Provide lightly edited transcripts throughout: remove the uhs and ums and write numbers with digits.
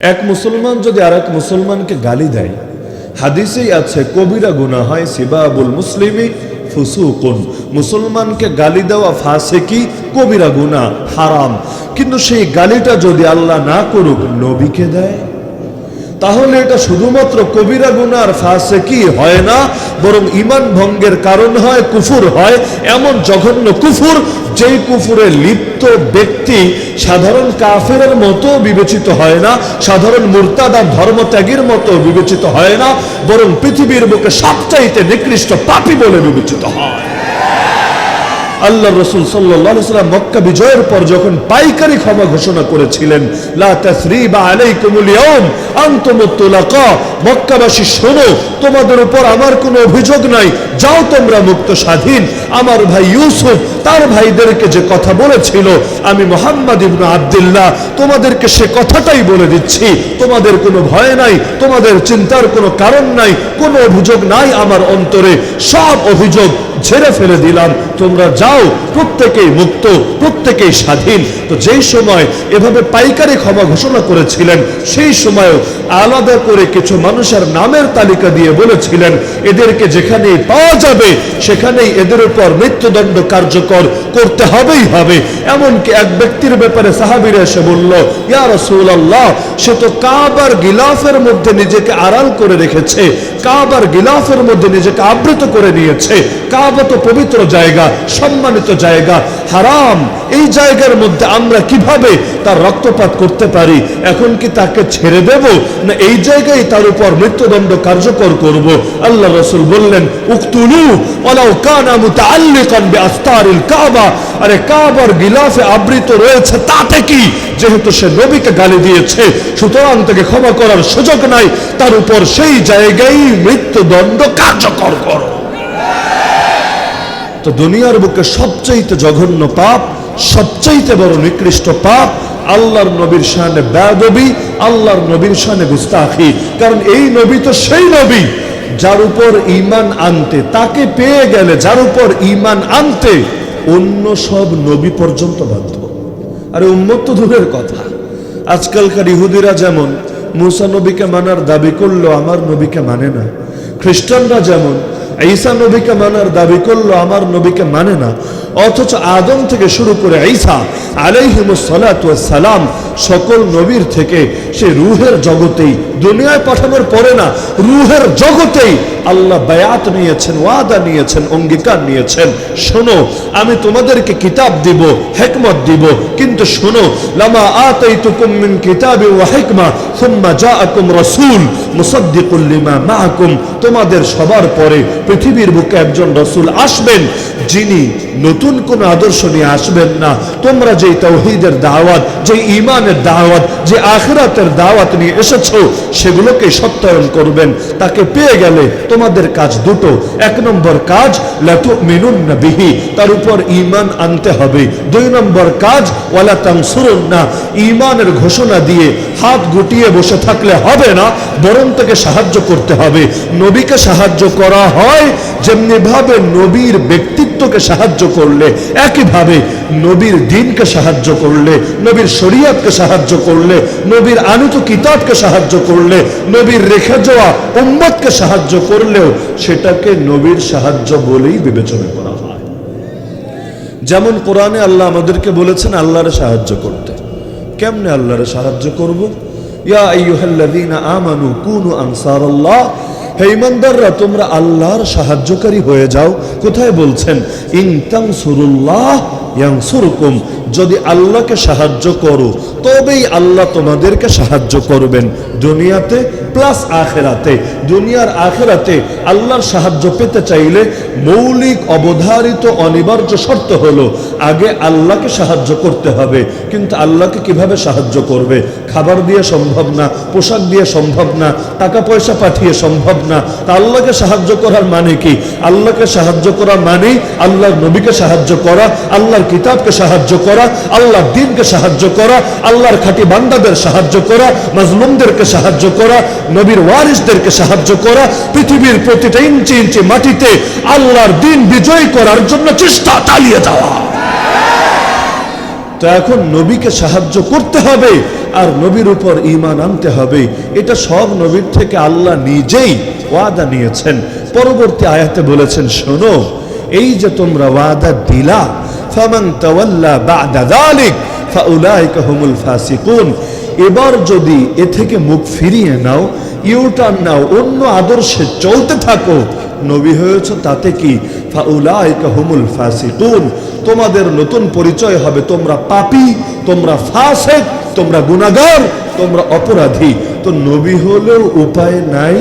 এক মুসলমান যদি আর এক মুসলমানকে গালি দেয়, হাদিসেই আছে কবিরা গুনাহ হয় সিবাবুল মুসলিমি ফুসুকুন, মুসলমানকে গালি দেওয়া ফাসিকি কবিরা গুনাহ হারাম। কিন্তু সেই গালিটা যদি আল্লাহ না করুক নবীকে দেয়, তাহলে এটা শুধুমাত্র কবিরা গুনাহ আর ফাসিকি হয় না, বরং ঈমান ভঙ্গের কারণ হয়, কুফর হয়। এমন জঘন্য কুফর যেই কুফুরে লিপ্ত ব্যক্তি সাধারণ কাফেরের মতো বিবেচিত হয় না, সাধারণ মুরতাদ আর ধর্মত্যাগীর মতো বিবেচিত হয় না, বরং পৃথিবীর বুকে সবচাইতে নিকৃষ্ট পাপী বলে বিবেচিত হয়। আল্লাহ রসুল সাল্লাল্লাহু আলাইহি ওয়াসাল্লাম মক্কা বিজয়ের পর যখন পাইকারি ক্ষমা ঘোষণা করেছিলেন, লা তাসরিবা আলাইকুমুল ইয়াউম আনতুমুত তুলাকা, মক্কাবাসী শোনো, তোমাদের উপর আমার কোনো অভিযোগ নাই, যাও তোমরা মুক্ত স্বাধীন। আমার ভাই ইউসুফ তার ভাইদেরকে যে কথা বলেছিল, আমি মুহাম্মদ ইবনে আব্দুল্লাহ তোমাদেরকে সে কথাটাই বলে দিচ্ছি, তোমাদের কোনো ভয় নাই, তোমাদের চিন্তার কোনো কারণ নাই, কোনো অভিযোগ নাই আমার অন্তরে, সব অভিযোগ ঝেড়ে ফেলে দিলাম, তোমরা যাও, প্রত্যেকেই মুক্ত, প্রত্যেকেই স্বাধীন। তো যেই সময় এভাবে পাইকারি ক্ষমা ঘোষণা করেছিলেন, সেই সময়ও আলাদা করে কিছু মানুষের নামের তালিকা দিয়ে বলেছিলেন, এদেরকে যেখানেই পাওয়া যাবে সেখানেই এদের উপর মৃত্যুদণ্ড কার্যকর করতে হবেই হবে। এমনকি এক ব্যক্তির ব্যাপারে সাহাবীরা এসে বলল, ইয়া রাসূলুল্লাহ, সে তো কাবার গিলাফের মধ্যে নিজেকে আড়াল করে রেখেছে, কাবার গিলাফের মধ্যে নিজেকে আবৃত করে নিয়েছে, কাবা তো পবিত্র জায়গা, সম্মানিত জায়গা, হারাম, এই জায়গার মধ্যে আমরা কিভাবে তার রক্তপাত করতে পারি? এখন কি তাকে ছেড়ে দেব, না এই জায়গায় তার উপর মৃত্যুদণ্ড কার্যকর করব? আল্লাহ রাসূল বললেন, উকতুলু ওয়ালাউ কানা মুতাআল্লিকান বিআস্তারিল কাবা, আরে কাবার গিলাফে আবৃত রয়েছে তাতে কি, যেহেতু সে নবীকে গালি দিয়েছে সুতরাং তাকে ক্ষমা করার সুযোগ নাই, তার উপর সেই জায়গায় মৃত্যুদণ্ড কার্যকর করো। তো দুনিয়ার বুকে সবচাইতে জঘন্য পাপ, সবচাইতে বড় নিকৃষ্ট পাপ আল্লাহর নবীর শানে বেয়াদবি, আল্লাহর নবীর শানে গুস্তাখি। কারণ এই নবী তো সেই নবী যার উপর ঈমান আনতে, তাকে পেয়ে গেলে যার উপর ঈমান আনতে অন্য সব নবী পর্যন্ত বাধ্য। আরে উম্মত তো দূরের কথা, আজকালকার ইহুদিরা যেমন মুসা নবীকে মানার দাবি করলো আমার নবীকে মানে না, খ্রিস্টানরা যেমন ঈসা নবীকে মানার দাবি করলো আমার নবীকে মানে না, অথচ আদম থেকে শুরু করে ঈসা আলাইহিমুস সালাতু ওয়াস সালাম সকল নবীর থেকে সে রূহের জগতেই, দুনিয়ায় পাঠানোর পরে না, রূহের জগতেই আল্লাহ বায়াত নিয়েছেন, ওয়াদা নিয়েছেন, অঙ্গীকার নিয়েছেন, শোনো আমি তোমাদেরকে কিতাব দিব, হিকমত দিব, কিন্তু শোনো, লামা আতাইতুকুম মিন কিতাবি ওয়া হিকমা সুম্মা জাআকুম রাসূল মুসাদ্দিকুল লিমা মাআকুম, তোমাদের সবার পরে পৃথিবীর বুকে একজন রাসূল আসবেন যিনি নতুন কোন আদর্শ নিয়ে আসবেন না, তোমরা যেই তাওহীদের দাওয়াত, যে ঈমানের দাওয়াত, যে আখিরাতের দাওয়াত নিয়ে এসেছো সেগুলোকে সত্যায়ন করবেন। তাকে পেয়ে গেলে তোমাদের কাজ দুটো, এক নম্বর কাজ লা তুমিনুন্না বিহি, তার উপর ঈমান আনতে হবে, দুই নম্বর কাজ ওয়ালা তানসুরুন্না, ঈমানের ঘোষণা দিয়ে হাত গুটিয়ে বসে থাকলে হবে না, বরং তাকে সাহায্য করতে হবে। নবীকে সাহায্য করা হয় যেমনি ভাবে নবীর ব্যক্তিত্বকে সাহায্য করলে, একইভাবে নবীর দ্বীনকে সাহায্য করলে, নবীর শরীয়তকে সাহায্য করলে, নবীর আনিত কিতাবকে সাহায্য করলে, নবীর রেখে যাওয়া উম্মতকে সাহায্য করলেও সেটাকে নবীর সাহায্য বলেই বিবেচনা করা হয়। যেমন কোরআনে আল্লাহ আমাদেরকে বলেছেন আল্লাহরে সাহায্য করতে। কেমনে আল্লাহরে সাহায্য করব? ইয়া আইয়ুহাল্লাযীনা আমানু কুনু আনসারাল্লাহ, হে ঈমানদাররা তোমরা আল্লাহর সাহায্যকারী হয়ে যাও। কোথায় বলছেন? ইন তানসুরুল্লাহ ইয়ানসুরকুম, যদি আল্লাহকে সাহায্য করো তবেই আল্লাহ তোমাদেরকে সাহায্য করবেন, দুনিয়াতে প্লাস আখিরাতে। দুনিয়ার আখিরাতে আল্লাহর সাহায্য পেতে চাইলে মৌলিক অবধারিত অনিবার্য শর্ত হলো আগে আল্লাহকে সাহায্য করতে হবে। কিন্তু আল্লাহকে কিভাবে সাহায্য করবে? খাবার দিয়ে সম্ভব না, পোশাক দিয়ে সম্ভব না, টাকা পয়সা পাঠিয়ে সম্ভব না। তা আল্লাহকে সাহায্য করার মানে কি? আল্লাহকে সাহায্য করা মানেই আল্লাহর নবীকে সাহায্য করা, আল্লাহর কিতাবকে সাহায্য করা, আল্লাহর দ্বীনকে সাহায্য করা, আল্লাহর খাঁটি বান্দাদের সাহায্য করা, মাজলুমদেরকে সাহায্য করা, নবীর ওয়ারিসদেরকে সাহায্য করা, পৃথিবীর প্রতিটা ইঞ্চি ইঞ্চি মাটিতে আল্লাহর দ্বীন বিজয় করার জন্য চেষ্টা চালিয়ে যাওয়া। তো এখন নবীকে সাহায্য করতে হবে আর নবীর উপর ঈমান আনতে হবে। এটা সব নবীর থেকে আল্লাহ নিজেই ওয়াদা নিয়েছেন। পরবর্তী আয়াতে বলেছেন, শোনো, এই যে তোমরা ওয়াদা দিলা, ফামান তাওয়াল্লা বা'দা যালিক ফাউলাইকা হুমুল ফাসিকুন, এবার যদি এ থেকে মুখ ফিরিয়ে নাও, ইউটার্ন নাও, অন্য আদর্শে চলতে থাকো, নবী হয়েছ তাতে কি, ফাউলাইকা হুমুল ফাসিকুন, তোমাদের নতুন পরিচয় হবে তোমরা পাপী, তোমরা ফাসিক, তোমরা গুনাহগার, তোমরা অপরাধী। তো নবী হলেও উপায় নাই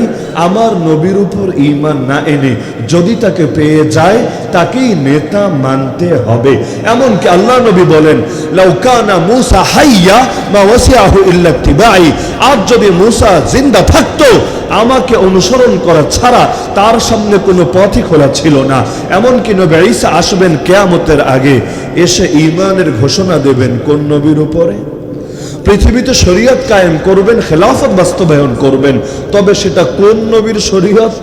আমার নবীর উপর ঈমান না এনে যদি তাকে পেয়ে যায় তাকেই নেতা মানতে হবে। এমনকি আল্লাহ নবী বলেন, লাউ কানা মূসা হাইয়া মা ওয়াসিআহু ইল্লা ইত্তিবাই, আজ যদি মূসা জিন্দা থাকতো আমাকে অনুসরণ করা ছাড়া তার সামনে কোনো পথই খোলা ছিল না। এমনকি নবী ঈসা আসবেন কিয়ামতের আগে, এসে ঈমানের ঘোষণা দেবেন কোন নবীর উপরে? পৃথিবীতে শরীয়ত কায়েম করবেন, খেলাফত বাস্তবায়ন করবেন, তবে সেটা কোন নবীর শরীয়ত?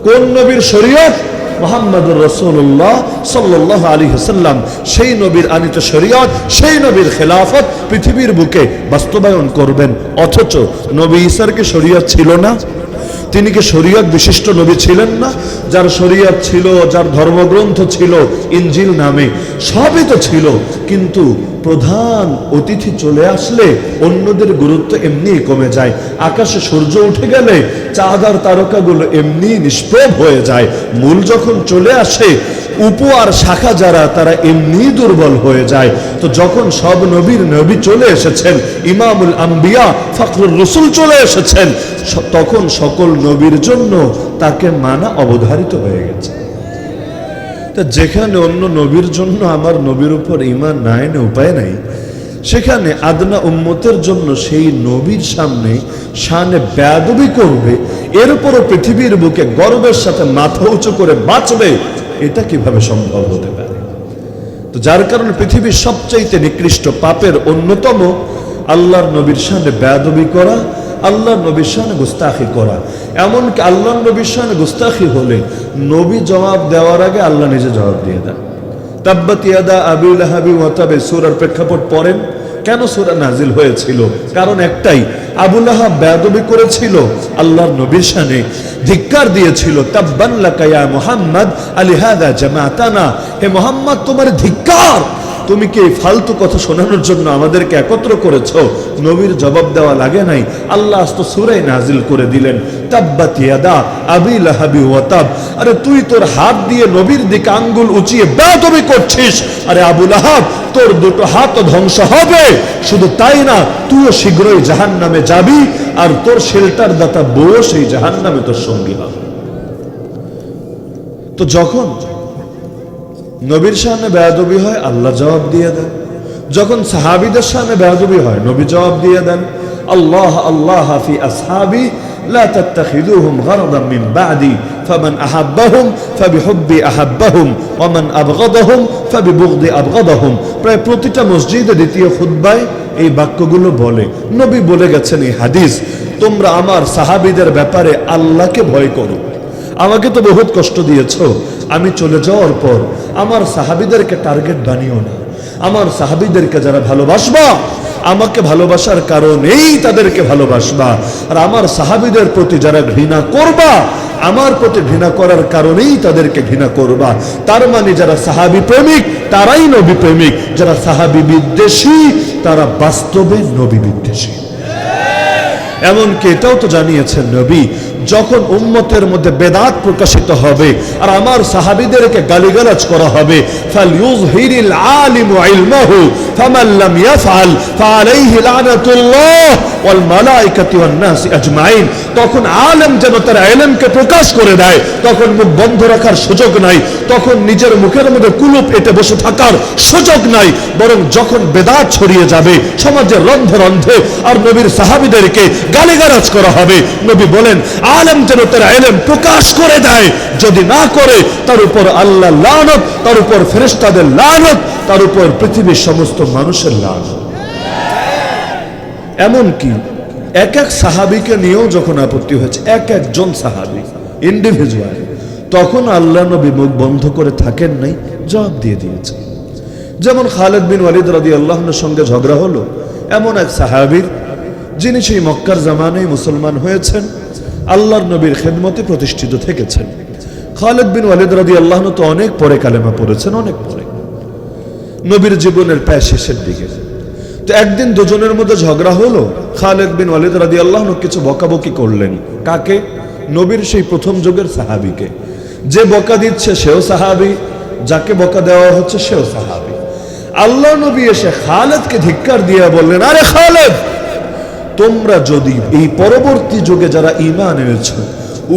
কোন নবীর শরীয়ত? মুহাম্মদুর রাসূলুল্লাহ সাল্লাল্লাহু আলাইহি ওয়াসাল্লাম, সেই নবীর আনিত শরীয়ত, সেই নবীর খেলাফত পৃথিবীর বুকে বাস্তবায়ন করবেন। অথচ নবী ঈসার কি শরীয়ত ছিল না? তিনি কি শরীয়ত বিশিষ্ট নবী ছিলেন না? যার শরীয়ত ছিল, যার ধর্মগ্রন্থ ছিল ইনজিল নামে, সবই তো ছিল, কিন্তু প্রধান অতিথি চলে আসলে অন্যদের গুরুত্ব এমনি কমে যায়। আকাশে সূর্য উঠে গেলে চাঁদ আর তারকাগুলো এমনি নিষ্প্রভ হয়ে যায়। মূল যখন চলে আসে, উপ আর শাখা যারা, তারা এমনি দুর্বল হয়ে যায়। তো যখন সব নবীর নবী চলে এসেছেন, ইমামুল আম্বিয়া ফখরুর রসুল চলে এসেছেন, তখন সকল নবীর জন্য তাকে মানা অবধারিত হয়ে গেছে। যেখানে অন্য নবীর জন্য আমার নবীর উপর ঈমান না এনে উপায় নাই, সেখানে আদনা উম্মতের জন্য সেই নবীর সামনে শানে বেয়াদবি করবে, এর উপরও পৃথিবীর বুকে গর্বের সাথে মাথা উঁচু করে বাঁচবে, এটা কিভাবে সম্ভব হতে পারে? তো যার কারণে পৃথিবীর সবচাইতে নিকৃষ্ট পাপের অন্যতম আল্লাহর নবীর সামনে বেয়াদবি করা, আল্লাহর নবীর শানে গুস্তাখি করা। এমনকি আল্লাহর নবীর শানে গুস্তাখি হলে নবী জবাব দেওয়ার আগে আল্লাহ নিজে জবাব দিয়ে দেন। তাব্বাত ইয়াদা আবি লাহাবি ওয়া তাব সূরার প্রেক্ষাপট পড়েন, কেন সূরা নাজিল হয়েছিল? কারণ একটাই, আবু লাহাব বেয়াদবি করেছিল আল্লাহর নবীর শানে, ধিক্কার দিয়েছিল। তাব্বান লাকা ইয়া মুহাম্মদ আলিহাদা জামাতানা, হে মুহাম্মদ তোমার ধিক্কার, তুমি কি এই ফালতু কথা শোনানোর জন্য আমাদেরকে একত্র করেছো? নবীর জবাব দেওয়া লাগে নাই, আল্লাহ আস্ত সূরা নাজিল করে দিলেন, তাব্বাত ইয়াদা আবি লাহাবি ওয়া তাব। আরে তুই তোর হাত দিয়ে নবীর দিকে আঙ্গুল উঁচিয়ে বেয়াদবি করছিস, আরে আবু লাহাব তোর দুটো হাত ধ্বংস হবে। শুধু তাই না, তুইও শীঘ্রই জাহান্নামে যাবি, আর তোর শেল্টার দাতা বউ সেই জাহান্নামে তোর সঙ্গী হবে। তো যখন নবীর সামনে বেয়াদবি হয় আল্লাহ জবাব দিয়ে দেন, যখন সাহাবীদের সামনে বেয়াদবি হয় নবী জবাব দিয়ে দেন, আল্লাহ আল্লাহ ফি আসহাবি লা তাত্তাখিযুহুম গারদাম মিন বা'দি ফামান আহাব্বাহুম ফাবিহুব্বি আহাব্বাহুম ওয়া মান আবগাদাহুম ফাবিবুগদি আবগাদাহুম। প্রায় প্রতিটা মসজিদে দ্বিতীয় খুতবায় এই বাক্যগুলো বলে। নবী বলে গেছেন এই হাদিস, তোমরা আমার সাহাবীদের ব্যাপারে আল্লাহকে ভয় করো। আমাকে তো বহুত কষ্ট দিয়েছো, আমি চলে যাওয়ার পর আমার সাহাবীদেরকে টার্গেট বানিও না। আমার সাহাবীদেরকে যারা ভালোবাসবা, আমাকে ভালোবাসার কারণেই তাদেরকে ভালোবাসবা, আর আমার সাহাবীদের প্রতি যারা ঘৃণা করবা, আমার প্রতি ঘৃণা করার কারণেই তাদেরকে ঘৃণা করবা। তার মানে যারা সাহাবী প্রেমিক তারাই নবী প্রেমিক, যারা সাহাবী বিদ্বেষী তারা বাস্তবে নবী বিদ্বেষী। এমনকি এটাও তো জানিয়েছেন নবী, যখন উম্মতের মধ্যে বেদাত প্রকাশিত হবে আর আমার সাহাবীদেরকে গালিগালাজ করা হবে, ফালইউযহিরিল আলিমু ইলমাহু ফামান লাম ইয়াফআল ফাআলাইহি লানাতুল্লাহ ওয়াল মালায়েকাতি ওয়ান নাস আজমাইন। তখন আলেম যেন তার ইলমকে প্রকাশ করে দেয়, তখন মুখ বন্ধ রাখার সুযোগ নাই, তখন নিজের মুখের মধ্যে কুলুপ এঁটে বসে থাকার সুযোগ নাই। বরং যখন বেদাত ছড়িয়ে যাবে সমাজের রন্ধে রন্ধে আর নবীর সাহাবীদেরকে গালিগালাজ করা হবে, নবী বলেন আলেম যেন তার ইলম প্রকাশ করে দেয়, যদি না করে তার উপর আল্লাহ লানত, তার উপর ফেরেশতাদের লানত, তার উপর পৃথিবীর সমস্ত মানুষের লানত। এমনকি এক এক সাহাবীকে নিয়েও যখন আপত্তি হয়েছে, এক একজন সাহাবী ইন্ডিভিজুয়াল, তখন আল্লাহ নবী মুখ বন্ধ করে থাকেন নাই, জবাব দিয়ে দিয়েছে। যেমন খালিদ বিন ওয়ালিদ রাদিয়াল্লাহু আনহুর সঙ্গে ঝগড়া হলো এমন এক সাহাবীর, যিনি সেই মক্কার জামানায় মুসলমান হয়েছেন, আল্লাহর নবীর খেদমতে প্রতিষ্ঠিত থেকেছেন। খালিদ বিন ওয়ালিদ রাদিয়াল্লাহু আনহু তো অনেক পরে কালেমা পড়েছেন, অনেক পরে, নবীর জীবনের প্রায় শেষের দিকে। তো একদিন দুজনের মধ্যে ঝগড়া হলো। খালিদ বিন ওয়ালিদ রাদিয়াল্লাহু আনহু কিছু বকাবকি করলেন। কাকে? নবীর সেই প্রথম যুগের সাহাবীকে। যে বকা দিচ্ছে সেও সাহাবী, যাকে বকা দেওয়া হচ্ছে সেও সাহাবী। আল্লাহ নবী এসে খালিদকে ধিক্কার দিয়ে বললেন, আরে খালিদ, তোমরা যদি এই পরবর্তী যুগে যারা ঈমান এনেছো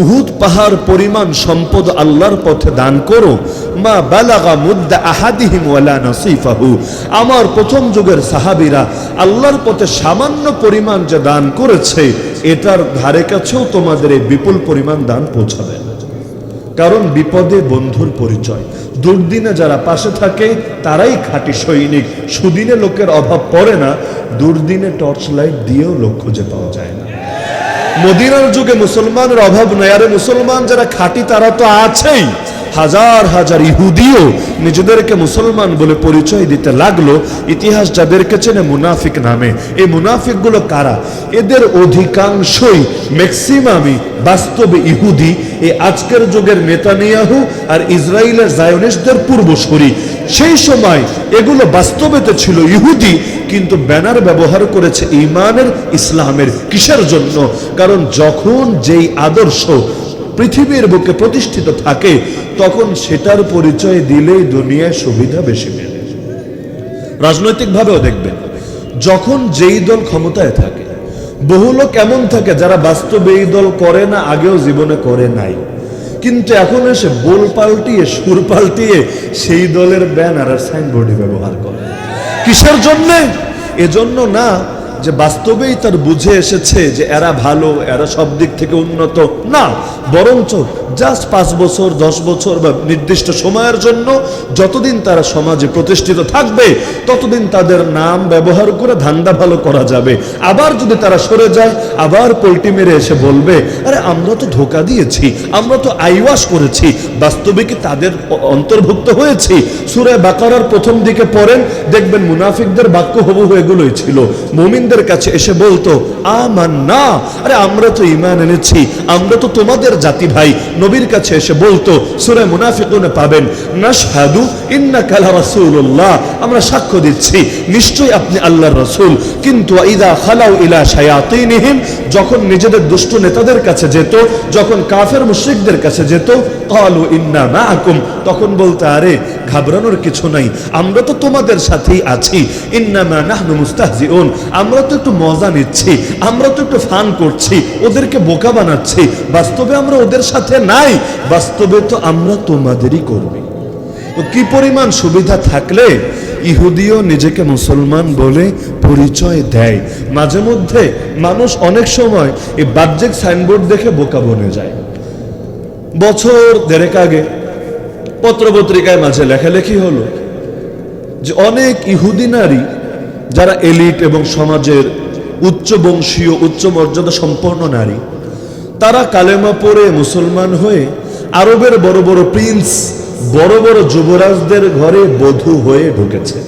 উহুদ পাহাড় পরিমাণ সম্পদ আল্লাহর পথে দান করো, মা বালাগা মুদ্দা আহাদিহিম ওয়ালা নাসিফাহু, আমার প্রথম যুগের সাহাবীরা আল্লাহর পথে সামান্য পরিমাণ যে দান করেছে এটার ধারে কাছেও তোমাদের এই বিপুল পরিমাণ দান পৌঁছাবে না। কারণ বিপদে বন্ধুর পরিচয়, দুর্দিনে যারা পাশে থাকে তারাই খাঁটি সৈনিক। সুদিনে লোকের অভাব পড়ে না, দুর্দিনে টর্চ লাইট দিয়েও লোক খুঁজে পাওয়া যায় না। মদিনার যুগে মুসলমানের অভাব নাই, আরে মুসলমান যারা খাঁটি তারা তো আছেই। হাজার হাজার ইহুদিও নিজেদেরকে মুসলমান বলে পরিচয় দিতে লাগলো। ইতিহাস যাদেরকে চেনে মুনাফিক নামে। এই মুনাফিকগুলো কারা? এদের অধিকাংশই, ম্যাক্সিমামই বাস্তবে ইহুদি। এই আজকের যুগের নেতানিয়াহু আর ইসরায়েলের জায়োনিস্টদের পূর্বসূরি। সেই সময় এগুলো বাস্তবেতে ছিল ইহুদি, কিন্তু ব্যানার ব্যবহার করেছে ঈমানের, ইসলামের। কিসের জন্য? কারণ যখন যেই আদর্শ পৃথিবীর বুকে প্রতিষ্ঠিত থাকে তখন সেটার পরিচয় দিলেই দুনিয়ায় সুবিধা বেশি মেলে। রাজনৈতিকভাবেও দেখবেন, যখন যেই দল ক্ষমতায় থাকে, বহু লোক এমন থাকে যারা বাস্তবে এই দল করে না, আগেও জীবনে করে নাই, কিন্তু এখন এসে বোল পাল্টিয়ে, সুর পাল্টিয়ে সেই দলের ব্যানার আর সাইনবোর্ডে ব্যবহার করে। কিসের জন্যে? এজন্য না যে বাস্তবেই তার বুঝে এসেছে যে এরা ভালো, এরা সব দিক থেকে উন্নত, না, বরঞ্চ জাস্ট 5 বছর 10 বছর বা নির্দিষ্ট সময়ের জন্য যতদিন তারা সমাজে প্রতিষ্ঠিত থাকবে ততদিন তাদের নাম ব্যবহার করে ধান্দা ভালো করা যাবে। আবার যদি তারা সরে যায়, আবার পল্টি মেরে এসে বলবে, আরে আমরা তো ধোকা দিয়েছি, আমরা তো আইওয়াশ করেছি। বাস্তবে কি তাদের অন্তর্ভুক্ত হয়েছি? সূরা বাকারার প্রথম দিকে পড়েন, দেখবেন মুনাফিকদের বাক্য হুবহু এগুলোই ছিল। মুমিনদের কাছে এসে বলতো, আমান্না, আরে আমরা তো ঈমান এনেছি, আমরা তো তোমাদের জাতি ভাই। নবীর কাছে এসে বলতো, সূরা মুনাফিকুনে পাবেন, নাশহাদু ইন্নাকা লারাসূলুল্লাহ, আমরা সাক্ষ্য দিচ্ছি নিশ্চয়ই আপনি আল্লাহর রাসূল। কিন্তু ইযা খালাউ ইলা শায়াতিনহিম, যখন নিজেদের দুষ্ট নেতাদের কাছে যেত, যখন কাফের মুশরিকদের কাছে যেত, ক্বালু ইন্না মাআকুম, তখন বলতো, আরে ঘাবড়ানোর কিছু নাই, আমরা তো তোমাদের সাথেই আছি। ইন্নামা নাহনু মুস্তাহজিউন, আমরা তো একটু মজা নিচ্ছি, আমরা তো একটু ফান করছি, ওদেরকে বোকা বানাচ্ছি। বাস্তবে আমরা ওদের সাথে নাই, বাস্তবে তো আমরা তোমাদেরই কর্মী। তো কি পরিমাণ সুবিধা থাকলে ইহুদিও নিজেকে মুসলমান বলে পরিচয় দেয়। মাঝে মধ্যে মানুষ অনেক সময় এই বাহ্যিক সাইনবোর্ড দেখে বোকা বনে যায়। বছর দেড়েক আগে পত্রপত্রিকায় মাঝে লেখালেখি হলো যে অনেক ইহুদি নারী যারা এলিট এবং সমাজের উচ্চ বংশীয়, উচ্চ মর্যাদা সম্পন্ন নারী, তারা কালেমা পড়ে মুসলমান হয়ে আরবের বড় বড় প্রিন্স, বড় বড় যুবরাজদের ঘরে বধূ হয়ে ঢুকেছে।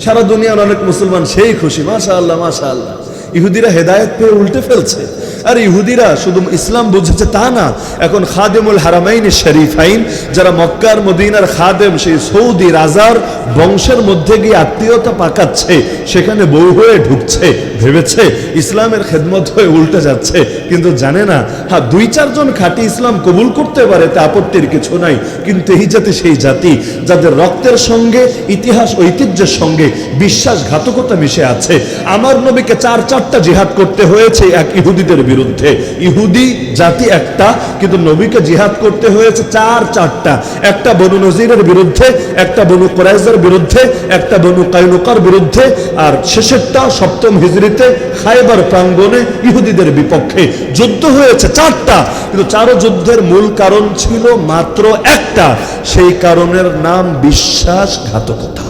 সারা দুনিয়ার অনেক মুসলমান সেই খুশি, মাশাআল্লাহ মাশাআল্লাহ। ইহুদিরা হেদায়েত পেয়ে উল্টে ফেলছে। আর ইহুদিরা শুধু ইসলাম বুঝেছে তা না, এখন খাদেমুল হারামাইন শরীফাইন, যারা মক্কার মদিনার খাদেম, সেই সৌদি রাজার বংশের মধ্যে গিয়ে আত্মীয়তা পাকাচ্ছে, সেখানে বউ হয়ে ঢুকছে, ভেবেছে ইসলামের খেদমত হয়ে উল্টে যাচ্ছে, কিন্তু জানে না, হ্যাঁ 2-4 জন খাঁটি ইসলাম কবুল করতে পারে, তা আপত্তির কিছু নাই, কিন্তু এই জাতি সেই জাতি যাদের রক্তের সঙ্গে, ইতিহাস ঐতিহ্যের সঙ্গে বিশ্বাসঘাতকতা মিশে আছে। আমার নবীকে 4-4টা জিহাদ করতে হয়েছে এক ইহুদিদের বিরুদ্ধে। ইহুদি জাতি একটা, কিন্তু নবীকে জিহাদ করতে হয়েছে 4-4টা। একটা বনু নজিরের বিরুদ্ধে, একটা বনু কুরাইজার বিরুদ্ধে, একটা বনু কায়নুকার বিরুদ্ধে, আর শেষেরটা 7ম হিজরিতে খায়বার প্রাঙ্গণে ইহুদিদের বিপক্ষে যুদ্ধ হয়েছে 4টা। কিন্তু 4 যুদ্ধের মূল কারণ ছিল মাত্র একটা, সেই কারণের নাম বিশ্বাসঘাতকতা।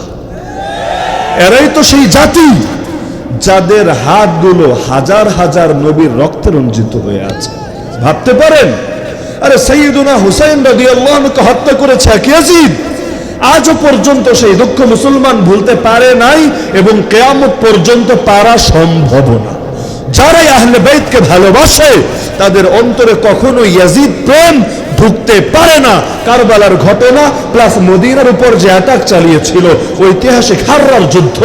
এরাই তো সেই জাতি যাদের হাতগুলো হাজার হাজার নবীর রক্তে রঞ্জিত হয়ে আছে। ভাবতে পারেন, আরে সাইয়্যিদুনা হুসাইন রাদিয়াল্লাহু আনহুকে হত্যা করেছে এক ইয়াজিদ, আজও পর্যন্ত সেই দুঃখ মুসলমান ভুলতে পারে নাই এবং কিয়ামত পর্যন্ত পারা সম্ভব না। যারাই আহলে বাইতকে ভালোবাসে তাদের অন্তরে কখনো ইয়াজিদ প্রেম ঢুকতে পারে না। কারবালার ঘটনা প্লাস মদিনার উপর যে অ্যাটাক চালিয়েছিল ঐতিহাসিক হাররার যুদ্ধ,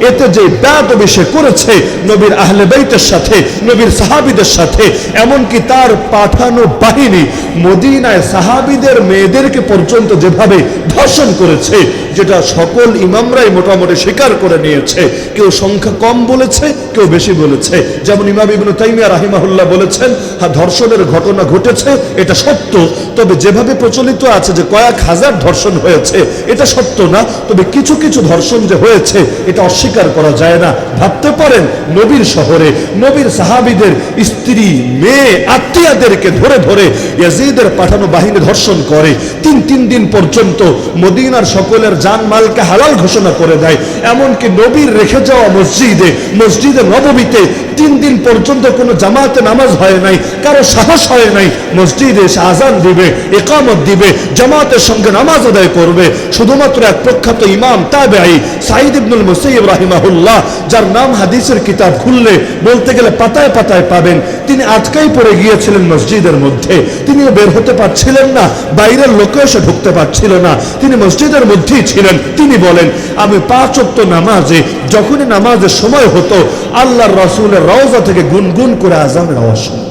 এতে যে বেয়াদবি সে করেছে নবীর আহলে বাইতের সাথে, নবীর সাহাবীদের সাথে, এমনকি তার পাঠানো বাহিনী মদিনায় সাহাবীদের মেয়েদেরকে পর্যন্ত যেভাবে ধর্ষণ করেছে, যেটা সকল ইমামরাই মোটামুটি স্বীকার করে নিয়েছে। কেউ সংখ্যা কম বলেছে, কেউ বেশি বলেছে। যেমন ইমাম ইবনে তাইমিয়া রাহিমাহুল্লাহ বলেছেন, হ্যাঁ ধর্ষণের ঘটনা ঘটেছে, এটা সত্য, তবে যেভাবে প্রচলিত আছে যে কয়েক হাজার ধর্ষণ হয়েছে এটা সত্য না, তবে কিছু কিছু ধর্ষণ যে হয়েছে এটা অস্বীকার করা যায় না। ভাবতে পারেন নবীর শহরে নবীর সাহাবীদের স্ত্রী, মেয়ে, আত্মীয়দেরকে ধরে ধরে ইয়াজিদের পাঠানো বাহিনী ধর্ষণ করে, তিন দিন পর্যন্ত মদিনার সকলের জানমালকে হালাল ঘোষণা করে দেয়। এমনকি নবীর রেখে যাওয়া মসজিদে নববীতে 3 দিন পর্যন্ত কোনো জামাতে নামাজ হয় নাই, কারো সাহস হয় নাই মসজিদে এসে আজান দিবে, ইকামত দিবে, জামাতের সঙ্গে নামাজ আদায় করবে। শুধুমাত্র এক প্রখ্যাত ইমাম তাবেঈ সাঈদ ইবনুল মুসাইয়্যিব রাহিমাহুল্লাহ, যার নাম হাদিসের কিতাব খুললে বলতে গেলে পাতায় পাতায় পাবেন, তিনি আটকাই পড়ে গিয়েছিলেন মসজিদের মধ্যে। তিনিও বের হতে পারছিলেন না, বাইরের লোকও এসে ঢুকতে পারছিল না, তিনি মসজিদের মধ্যেই ছিলেন। তিনি বলেন, আমি 5 ওয়াক্ত নামাজে যখনই নামাজের সময় হতো আল্লাহর রাসূলের রওজা থেকে গুনগুন করে আযানের আওয়াজ শুনতাম।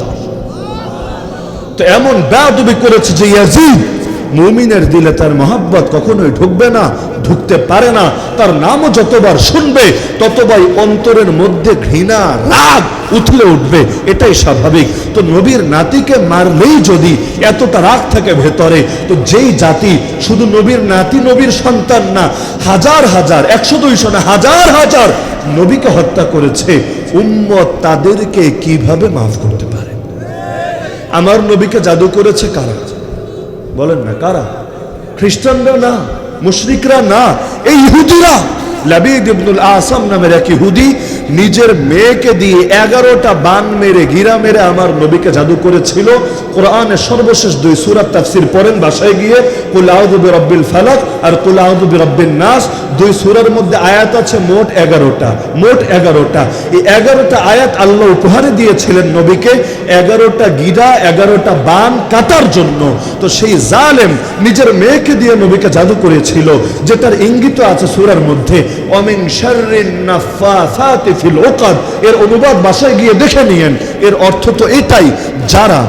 তো এমন বেয়াদবি করেছে যে ইয়াজিদ মুমিনের দিলে তার মহব্বত কখনোই ঢুকবে না, ঢুকতে পারে না। তার নামও যতবার শুনবে ততবার অন্তরের মধ্যে ঘৃণা, রাগ উঠলে উঠবে, এটাই স্বাভাবিক। তো নবীর নাতিকে মারলেই যদি এতটা রাগ থাকে ভেতরে, তো যেই জাতি শুধু নবীর নাতি, নবীর সন্তান না, হাজার হাজার, 100-200 না, হাজার হাজার নবীকে হত্যা করেছে, উম্মত তাদেরকে কিভাবে মাফ করতে পারে? আমার নবীকে জাদু করেছে কারা? বলেন না কারা? খ্রিস্টানরা না, মুশরিকরা না, এই ইহুদিরা। লাবিদ ইবনুল আসাম নামের এক ইহুদি নিজের মেয়েকে দিয়ে 11টা বান মেরে, গিরা মেরে আমার নবীকে জাদু করেছিল। কোরআনের সর্বশেষ 2 সূরা তাফসীর পড়েন বাসায় গিয়ে, কুল আউযু বিরাব্বিল ফালাক আর কুল আউযু বিরাব্বিন নাস, 2 সূরার মধ্যে আয়াত আছে মোট 11টা। এই 11টা আয়াত আল্লাহ উপহারে দিয়েছিলেন নবীকে 11টা গিরা, 11টা বান কাটার জন্য। তো সেই জালেম নিজের মেয়েকে দিয়ে নবীকে জাদু করেছিল, যেটার ইঙ্গিত আছে সূরার মধ্যে, ওয়ামিন শাররিন নাফাসাতি ফিল উকাদ। এর অনুবাদ বাসায় গিয়ে দেখে নিয়েন। এর অর্থ তো এটাই, যারা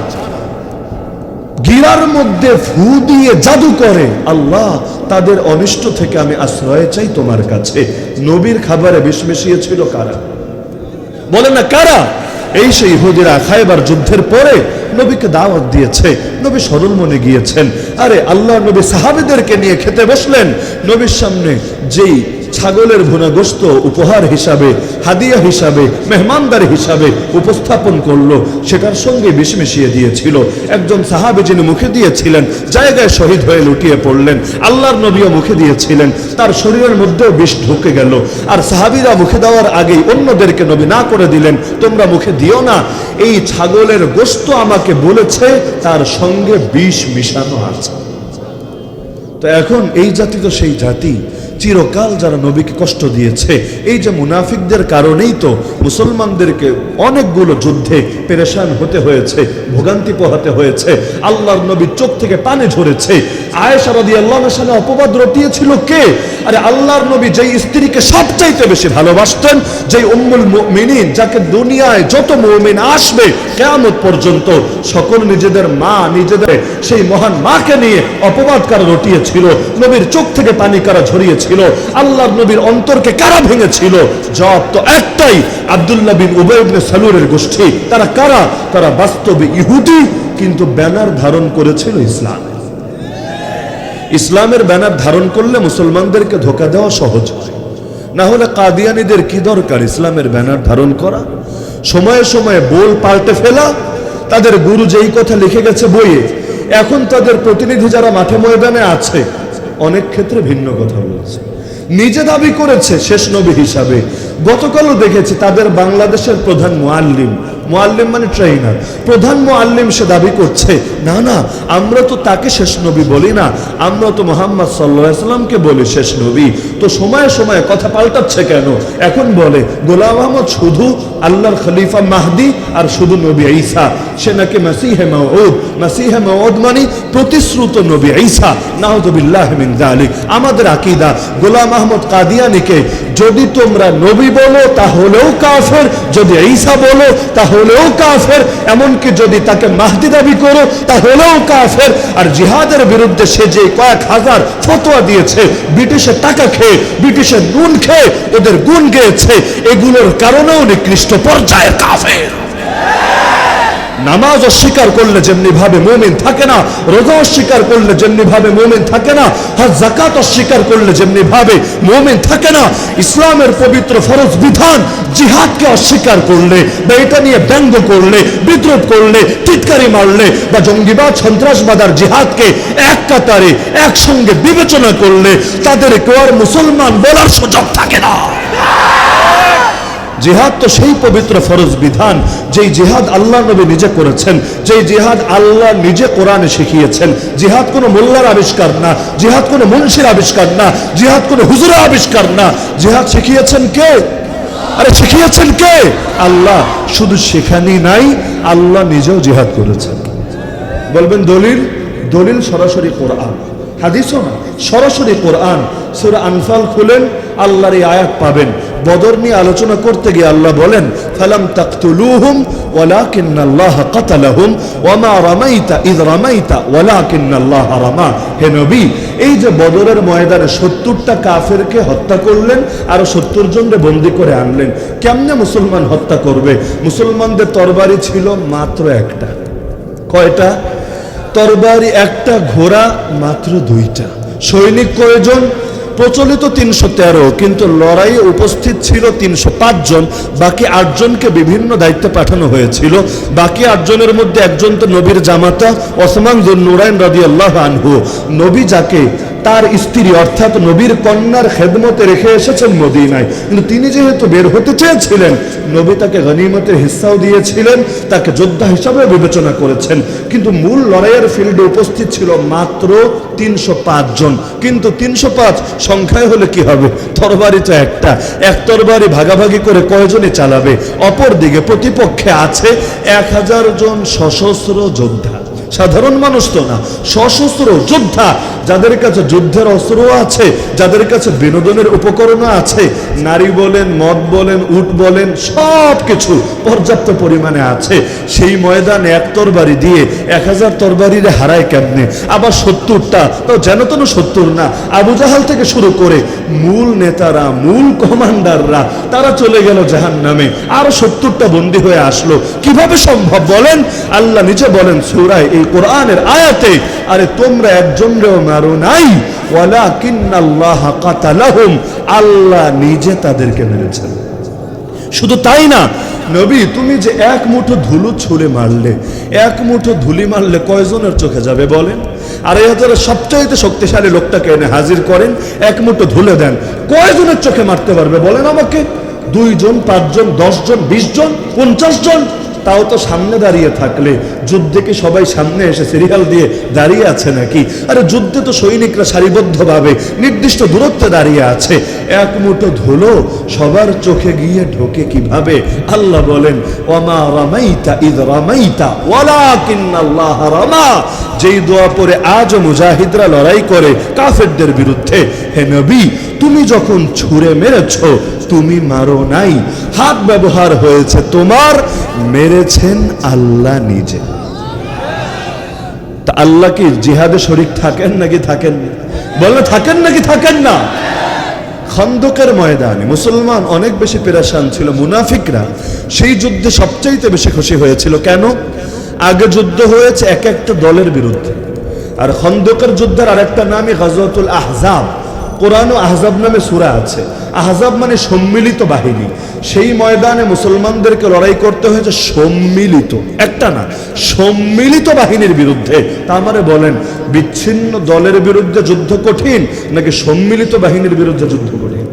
গিরার মধ্যে ফু দিয়ে জাদু করে, আল্লাহ তাদের অনিষ্ট থেকে আমি আশ্রয় চাই তোমার কাছে। নবীর খাবারে বিষ মিশিয়েছিল কারা? বলেন না কারা? এই সেই ইহুদিরা খায়বার যুদ্ধের পরে নবীকে দাওয়াত দিয়েছে, নবী সরল মনে গিয়েছেন। আরে আল্লাহ নবী সাহাবীদেরকে নিয়ে খেতে বসলেন, নবীর সামনে যেই ছাগলের ভুনা গোশত উপহার হিসাবে, হাদিয়া হিসাবে, মেহমানদারি হিসাবে উপস্থাপন করলো, সেটার সঙ্গে বিষ মিশিয়ে দিয়েছিল। একজন সাহাবী যিনি মুখে দিয়েছিলেন জায়গায় শহীদ হয়ে লুটিয়ে পড়লেন। আল্লাহর নবীও মুখে দিয়েছিলেন, তার শরীরের মধ্যেও বিষ ঢুকে গেল। আর সাহাবীরা মুখে দেওয়ার আগেই অন্যদেরকে নবী না করে দিলেন, তোমরা মুখে দিও না, এই ছাগলের গোশত আমাকে বলেছে তার সঙ্গে বিষ মিশানো আছে। তো এখন এই জাতি তো সেই জাতি চিরকাল যারা নবীকে কষ্ট দিয়েছে। এই যে মুনাফিকদের কারণেই তো মুসলমানদেরকে অনেকগুলো যুদ্ধে পেরেশান হতে হয়েছে, ভোগান্তি পোহাতে হয়েছে। আল্লাহর নবীর চোখ থেকে পানি ঝরেছে। আয়েশা রাদিয়াল্লাহু আনহা সামনে অপবাদ রটিয়েছিল কে? আরে আল্লাহর নবী যেই স্ত্রীকে সবচাইতে বেশি ভালোবাসতেন, যেই উম্মুল মুমিনিন, যাকে দুনিয়ায় যত মুমিন আসবে কিয়ামত পর্যন্ত সকল নিজেদের মা, নিজেদের সেই মহান মাকে নিয়ে অপবাদ কারা রটিয়েছিল, নবীর চোখ থেকে পানি কারা ঝরিয়েছিল, আল্লাহর নবীর অন্তরকে কারা ভেঙেছিল? জবাব তো একটাই, আব্দুল্লাহ বিন উবাই ইবনে সালুলের গোষ্ঠী। তারা কারা? তারা বাস্তবে ইহুদি, কিন্তু ব্যানার ধারণ করেছিল ইসলাম। ইসলামের ব্যানার ধারণ করলে মুসলমানদেরকে ধোঁকা দেওয়া সহজ হয়। না হলে কাদিয়ানীদের কি দরকার ইসলামের ব্যানার ধারণ করা? সময়ে সময়ে বোল পাল্টে ফেলা, তাদের গুরু যেই কথা লিখে গেছে বইয়ে, এখন তাদের প্রতিনিধি যারা মাঠে ময়দানে আছে অনেক ক্ষেত্রে ভিন্ন কথা বলছে, নিজে দাবি করেছে শেষ নবী হিসাবে। গতকালও দেখেছি তাদের বাংলাদেশের প্রধান মুআল্লিম মুআল্লিম মানে ট্রেনার, প্রধান মুআল্লিম সে দাবি করছে। না না, আমরা তো তাকে শেষ নবী বলি না, আমরা তো মুহাম্মদ সাল্লাল্লাহু আলাইহি সাল্লামকে বলি শেষ নবী। তো সময়ে সময়ে কথা পাল্টাচ্ছে কেন? এখন বলে গোলাম আহমদ শুধু আল্লাহর খলিফা মাহদি আর শুধু নবী ঈসা, সে নাকি মাসিহে মাউউদ। মাসিহে মাউউদ মানে প্রতিশ্রুত নবী ঈসা, নাউযুবিল্লাহি মিন যালিক। আমাদের আকীদা গোলাম আহমদ কাদিয়ানীকে যদি তোমরা নবী বলো তাহলেও কাফের, যদি ঈসা বলো তাহলেও কাফের, এমনকি যদি তাকে মাহদি দাবি করো তাহলেও কাফের। আর জিহাদের বিরুদ্ধে সে যে কয়েক হাজার ফতোয়া দিয়েছে, ব্রিটিশের টাকা খেয়ে, ব্রিটিশের নুন খেয়ে ওদের গুণ গেয়েছে, এগুলোর কারণেও নিকৃষ্ট পর্যায়ের কাফের। নামাজ অস্বীকার করলে যেমনি ভাবে মুমিন থাকে না, রোজা অস্বীকার করলে যেমনি ভাবে মুমিন থাকে না, হজ যাকাত অস্বীকার করলে যেমনি ভাবে মুমিন থাকে না, ইসলামের পবিত্র ফরজ বিধান জিহাদকে অস্বীকার করলে বা এটা নিয়ে ব্যঙ্গ করলে, বিদ্রোহ করলে, টিটকারি মারলে বা জঙ্গিবাদ সন্ত্রাসবাদ আর জিহাদকে এক কাতারে একসঙ্গে বিবেচনা করলে তাদেরকে আর মুসলমান বলার সুযোগ থাকে না। জিহাদ তো সেই পবিত্র ফরজ বিধান যেই জিহাদ আল্লাহ নবী নিজে করেছেন, যেই জিহাদ আল্লাহ নিজে কোরআনে শিখিয়েছেন। জিহাদ কোনো মোল্লার আবিষ্কার না, জিহাদ কোনো মুন্সির আবিষ্কার না, জিহাদ কোনো হুজুরের আবিষ্কার না। জিহাদ শিখিয়েছেন কে? আরে শিখিয়েছেন কে? আল্লাহ। শুধু সেখানেই নাই, আল্লাহ নিজেও জিহাদ করেছেন। বলবেন দলিল? দলিল সরাসরি কোরআন, হাদিসও না, সরাসরি কোরআন। সূরা আনফাল খুলেন, আল্লাহর এই আয়াত পাবেন। বদর নিয়ে আলোচনা করতে গিয়ে আল্লাহ বলেন ফালাম তাকতুলুহুম ওয়ালাকিন্নাল্লাহা কাতালাহুম ওয়ামা রামাইতা ইয রামাইতা ওয়ালাকিন্নাল্লাহা রামা। হে নবী, এই যে বদরের ময়দানে 70টা কাফেরকে হত্যা করলেন আর 70 জনকে বন্দী করে আনলেন, কেমনে মুসলমান হত্যা করবে? মুসলমানদের তরবারি ছিল মাত্র একটা। কয়টা তরবারি? একটা। ঘোড়া মাত্র 2টা। সৈনিক কয়জন? প্রচলিত 313, কিন্তু লড়াইয়ে উপস্থিত ছিল 305 জন। বাকি 8 জনকে বিভিন্ন দায়িত্বে পাঠানো হয়েছিল। বাকি 8 জনের মধ্যে একজন তো নবীর জামাতা ওসমান যুন্নুরাইন রাদিয়াল্লাহু আনহু। নবী যাকে তার স্ত্রী অর্থাৎ নবীর কন্যার খেদমতে রেখে এসেছেন মদিনায়, কিন্তু তিনি যেহেতু বের হতে চেয়েছিলেন, নবী তাকে গনিমতের হিস্সাও দিয়েছিলেন, তাকে যোদ্ধা হিসাবে বিবেচনা করেছেন। কিন্তু মূল লড়াইয়ের ফিল্ডে উপস্থিত ছিল মাত্র 305 জন। কিন্তু 305 সংখ্যায় হলে কি হবে? তরবারি তো একটা। এক তরবারি ভাগাভাগি করে কয়জনই চালাবে? অপর দিকে প্রতিপক্ষে আছে 1000 জন সশস্ত্র যোদ্ধা। সাধারণ মানুষ তো না, সশস্ত্র যোদ্ধা, যাদের কাছে যুদ্ধের অস্ত্র আছে, যাদের কাছে বিনোদনের উপকরণ আছে, নারী বলেন, মদ বলেন, উট বলেন, সব কিছু পর্যাপ্ত পরিমাণে আছে। সেই ময়দানে এক তরবারি দিয়ে 1000 তরবারিরে হারায় কেমনে? আবার 70টা, তো যেন তেন 70 না, আবু জাহাল থেকে শুরু করে মূল নেতারা, মূল কমান্ডাররা তারা চলে গেল জাহান্নামে, আর 70টা বন্দী হয়ে আসলো। কিভাবে সম্ভব বলেন? আল্লাহ নিজে বলেন সূরায় এই কোরআনের আয়াতে, আরে তোমরা একজনও মারো নাই, ওয়ালাকিন্নাল্লাহা কাতালাহুম, আল্লাহ নিজে তাদেরকে মেরেছেন। শুধু তাই না, নবী তুমি যে এক মুঠো ধুলো ছুঁড়ে মারলে, এক মুঠো ধুলি মারলে কয়জনের চোখে যাবে বলেন? আর এই হাজারের সবচাইতে শক্তিশালী লোকটাকে এনে হাজির করেন, এক মুঠো ধুলে দেন, কয়জনের চোখে মারতে পারবে বলেন আমাকে? 2 জন, 5 জন, 10 জন, 20 জন, 50 জন? তাও তো সামনে দাঁড়িয়ে থাকলে। যুদ্ধে কি সবাই সামনে এসে সিরিয়াল দিয়ে দাঁড়িয়ে আছে নাকি? আরে যুদ্ধে তো সৈনিকরা সারিবদ্ধভাবে নির্দিষ্ট দূরত্বে দাঁড়িয়ে আছে। এক মুঠো ধুলো সবার চোখে গিয়ে ঢোকে কিভাবে? আল্লাহ বলেন ওয়ামা রামাইতা ইয রামাইতা ওয়ালাকিন্নাল্লাহা রামা। যেই দোয়া পরে আজও মুজাহিদরা লড়াই করে কাফেরদের বিরুদ্ধে, হে নবী তুমি যখন ছুঁড়ে মেরেছো তুমি মারো নাই, হাত ব্যবহার হয়েছে তোমার, মেরেছেন আল্লাহ নিজে। তা আল্লাহ কি জিহাদে শরীক থাকেন নাকি থাকেন না? বলেন থাকেন নাকি থাকেন না? খন্দকের ময়দানে মুসলমান অনেক বেশি পেরেশান ছিল। মুনাফিকরা সেই যুদ্ধে সবচাইতে বেশি খুশি হয়েছিল। কেন? আগে যুদ্ধ হয়েছে এক একটা দলের বিরুদ্ধে, আর খন্দকের যুদ্ধের আরেকটা নামই গাজওয়াতুল আহজাব। কোরআন ও আহজাব নামে সূরা আছে। আহজাব মানে সম্মিলিত বাহিনী। সেই ময়দানে মুসলমানদেরকে লড়াই করতে হয়েছে সম্মিলিত, একটা না, সম্মিলিত বাহিনীর বিরুদ্ধে। তা আমারে বলেন, বিচ্ছিন্ন দলের বিরুদ্ধে যুদ্ধ কঠিন নাকি সম্মিলিত বাহিনীর বিরুদ্ধে যুদ্ধ কঠিন?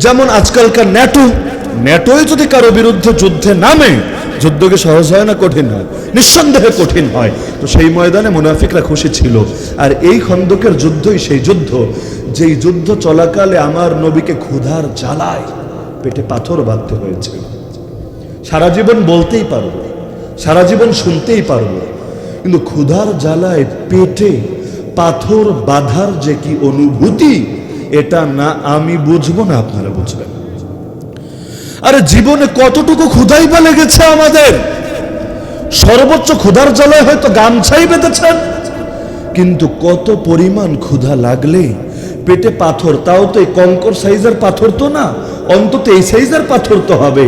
যেমন আজকালকার ন্যাটো, ন্যাটোই যদি কারো বিরুদ্ধে যুদ্ধে নামে, যুদ্ধ কি সহজ হয় না কঠিন হয়? নিঃসন্দেহে কঠিন হয়। তো সেই ময়দানে মুনাফিকরা খুশি ছিল। আর এই খন্দকের যুদ্ধই সেই যুদ্ধ, যেই যুদ্ধ চলাকালে আমার নবীকে ক্ষুধার জ্বালায় পেটে পাথর বাঁধতে হয়েছে। সারা জীবন বলতেই পারবো, সারা জীবন শুনতেই পারবো, কিন্তু ক্ষুধার জ্বালায় পেটে পাথর বাঁধার যে কি অনুভূতি, এটা না আমি বুঝবো না আপনারা বুঝবেন। আরে জীবনে কতটুকু ক্ষুধাই বা লেগেছে আমাদের, সর্বোচ্চ ক্ষুধার জ্বালায় হয়তো গামছাই বেঁধেছেন, কিন্তু কত পরিমাণ ক্ষুধা লাগলে পেটে পাথর, তাও তো এই কঙ্কর সাইজের পাথর তো না, অন্তত এই সাইজের পাথর তো হবে।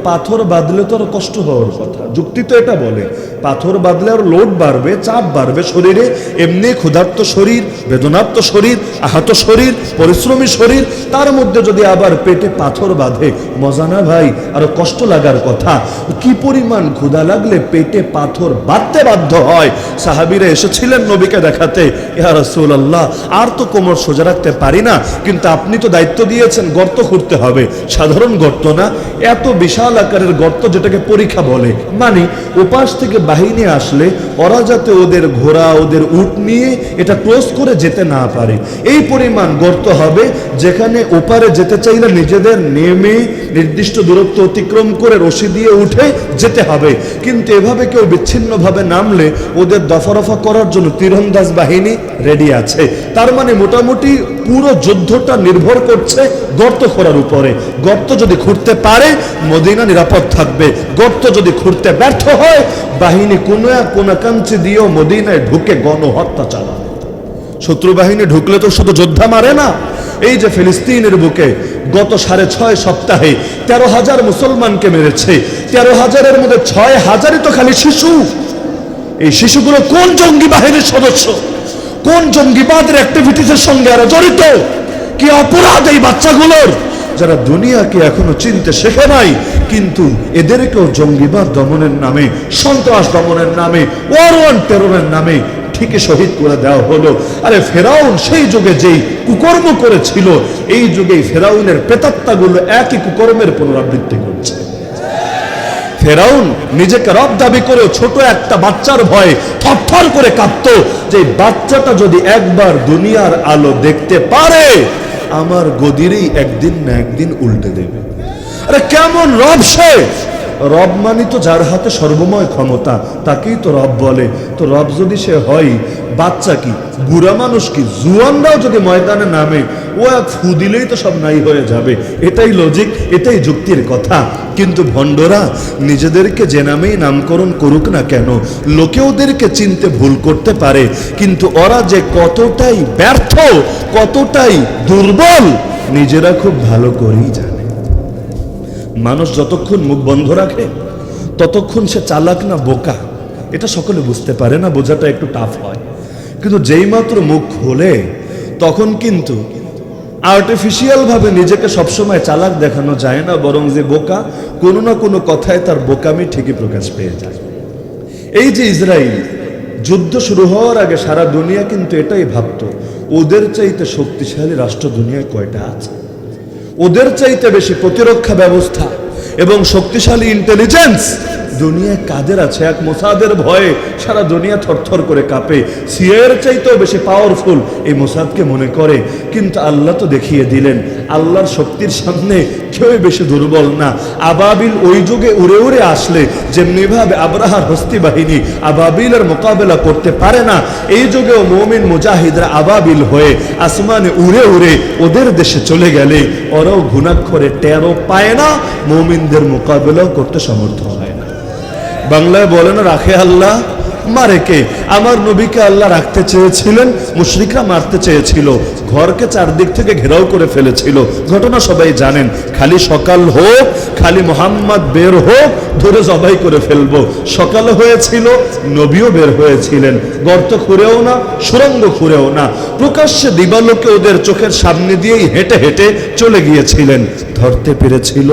পাথর বাঁধলে তো আরো কষ্ট হওয়ার কথা, যুক্তি তো এটা বলে। পাথর বাঁধলে আর লোড বাড়বে, চাপ বাড়বে শরীরে, এমনি ক্ষুধার্ত শরীর, বেদনার্ত শরীর, আহত শরীর, পরিশ্রমী শরীর, তার মধ্যে যদি আবার পেটে পাথর বাঁধে, মজা না ভাই? আরো কষ্ট লাগার কথা। কি পরিমাণ ক্ষুধা লাগলে পেটে পাথর বাঁধতে বাধ্য হয়। সাহাবীরা এসেছিলেন নবীকে দেখাতে, ইয়া রাসূলুল্লাহ, আর তো কোমর সোজা রাখতে পারি না, কিন্তু আপনি তো দায়িত্ব দিয়েছেন গর্ত খুঁড়তে হবে, সাধারণ গর্ত না, এত বিশাল আকারের গর্ত, যেটাকে পরীক্ষা বলে। মানে উপাস থেকে বাহিনী আসলে ওরা যাতে ওদের ঘোড়া, ওদের উট নিয়ে এটা ক্রস করে যেতে না পারে, এই পরিমাণ গর্ত হবে, যেখানে ওপারে যেতে চাইলে নিজেদের নেমে নির্দিষ্ট দূরত্ব অতিক্রম করে রশি দিয়ে উঠে যেতে হবে। কিন্তু এভাবে কেউ বিচ্ছিন্নভাবে নামলে ওদের দফারফা করার জন্য তীরন্দাজ বাহিনী রেডি আছে। তার মানে মোটামুটি পুরো যুদ্ধটা নির্ভর করছে গর্ত খোঁড়ার উপরে। গর্ত যদি খুঁড়তে পারে মদিনা নিরাপদ থাকবে, গর্ত যদি খুঁড়তে ব্যর্থ হয় বাহিনী কোনাকাঞ্চি দিয়েও মদিনায় ঢুকে গণহত্যা চালাবে। শত্রু বাহিনী ঢুকলে তো শুধু যোদ্ধা মারে না, এই যে ফিলিস্তিনের বুকে গত 6.5 সপ্তাহে 13,000 মুসলমানকে মেরেছে, 13,000-এর মধ্যে 6,000-ই তো খালি শিশু। এই শিশুগুলো কোন জঙ্গি বাহিনীর সদস্য, কোন জঙ্গিবাদের অ্যাক্টিভিটিসের সঙ্গে এরা জড়িত? কি অপরাধ এই বাচ্চাগুলোর, যারা দুনিয়াকে এখনো চিনতে শেখে নাই, কিন্তু এদেরকেও জঙ্গিবাদ দমনের নামে, সন্ত্রাস দমনের নামে, ওয়ার টেররের নামে ঠিকই শহীদ করে দেওয়া হলো। আরে ফেরাউন সেই যুগে যেই কুকর্ম করেছিল, এই যুগেই ফেরাউনের প্রেতাত্মাগুলো একই কুকর্মের পুনরাবৃত্তি করছে। ফেরাউন নিজেকে রব দাবি করে ছোট একটা বাচ্চার ভয়ে থরথর করে কাঁপতো, যে বাচ্চাটা যদি একবার দুনিয়ার আলো দেখতে পারে আমার গদিরেই একদিন না একদিন উল্টে দেবে। আরে কেমন রব সে? রব মানি তো যার হাতে সর্বময় ক্ষমতা, তাকেই তো রব বলে। তো রব যদি সে হয়, বাচ্চা কি, বুড়া মানুষ কি, জুয়ানরাও যদি ময়দানে নামে, ও এক ফু দিলেই তো সব নাই হয়ে যাবে। এটাই লজিক, এটাই যুক্তির কথা। কিন্তু ভণ্ডরা নিজেদেরকে যে নামেই নামকরণ করুক না কেন, লোকে ওদেরকে চিনতে ভুল করতে পারে, কিন্তু ওরা যে কতটাই ব্যর্থ, কতটাই দুর্বল নিজেরা খুব ভালো করেই জানে। মানুষ যতক্ষণ মুখ বন্ধ রাখে ততক্ষণ সে চালাক না বোকা, এটা সকলে বুঝতে পারে না, বোঝাটা একটু টাফ হয়। কিন্তু যেই মাত্র মুখ খোলে তখন কিন্তু আর্টিফিশিয়াল ভাবে নিজেকে সবসময় চালাক দেখানো যায় না, বরং যে বোকা, কোনো না কোনো কথায় তার বোকামি ঠিকই প্রকাশ পেয়ে যায়। এই যে ইসরায়েল যুদ্ধ শুরু হওয়ার আগে সারা দুনিয়া কিন্তু এটাই ভাবতো, ওদের চাইতে শক্তিশালী রাষ্ট্র দুনিয়ায় কয়টা আছে, ওদের চাইতে বেশি প্রতিরক্ষা ব্যবস্থা এবং শক্তিশালী ইন্টেলিজেন্স দুনিয়ায় কাদের আছে? এক মোসাদের ভয়ে সারা দুনিয়া থরথর করে কাঁপে, সিআইএর চাইতেও বেশি পাওয়ারফুল এই মোসাদকে মনে করে। কিন্তু আল্লাহ তো দেখিয়ে দিলেন, আল্লাহর শক্তির সামনে কেউই বেশি দুর্বল না। আবাবিল ওই যুগে উড়ে উড়ে আসলে যেমনিভাবে আবরাহার হস্তি বাহিনী আবাবিলের মোকাবেলা করতে পারে না, এই যুগেও মুমিন মুজাহিদরা আবাবিল হয়ে আসমানে উড়ে উড়ে ওদের দেশে চলে গেলে ওরাও ঘুণাক্ষরে টেরও পায় না, মুমিনদের মোকাবেলাও করতে সমর্থ হয় না। বাংলায় বলে না, রাখে আল্লাহ মারে কে? আমার নবীকে আল্লাহ রাখতে চেয়েছিলেন, মুশরিকরা মারতে চেয়েছিল, ঘরকে চারদিক থেকে ঘেরাও করে ফেলেছিল। ঘটনা সবাই জানেন। খালি সকাল হোক, খালি মোহাম্মদ বের হোক, ধরে জবাই করে ফেলবো। সকাল হয়েছিল, নবীও বের হয়েছিলেন, গর্ত খুঁড়েও না, সুড়ঙ্গ খুঁড়েও না, প্রকাশ্যে দিবালোকে ওদের চোখের সামনে দিয়েই হেঁটে হেঁটে চলে গিয়েছিলেন। ধরতে পেরেছিল,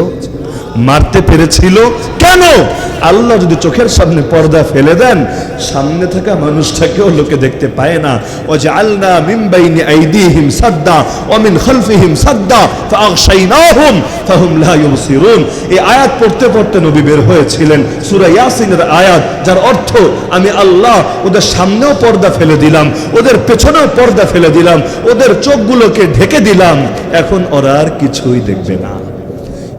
মারতে পেরেছিল, কেন কেন? আল্লাহ যদি চোখের সামনে পর্দা ফেলে দেন, সামনে থাকা মানুষটাকেও লোকে দেখতে পায় না। ওয়াজআলনা মিন বাইনি আইদিহিম সাদ্দা ওয়া মিন খালফিহিম সাদ্দা ফাআগশাইনাহুম ফাহুম লা ইউবসিরুন। এই আয়াত পড়তে পড়তে নবী বের হয়েছিলেন, সূরা ইয়াসিনের আয়াত, যার অর্থ আমি আল্লাহ ওদের সামনেও পর্দা ফেলে দিলাম, ওদের পেছনেও পর্দা ফেলে দিলাম, ওদের চোখগুলোকে ঢেকে দিলাম, এখন ওরা আর কিছুই দেখবে না।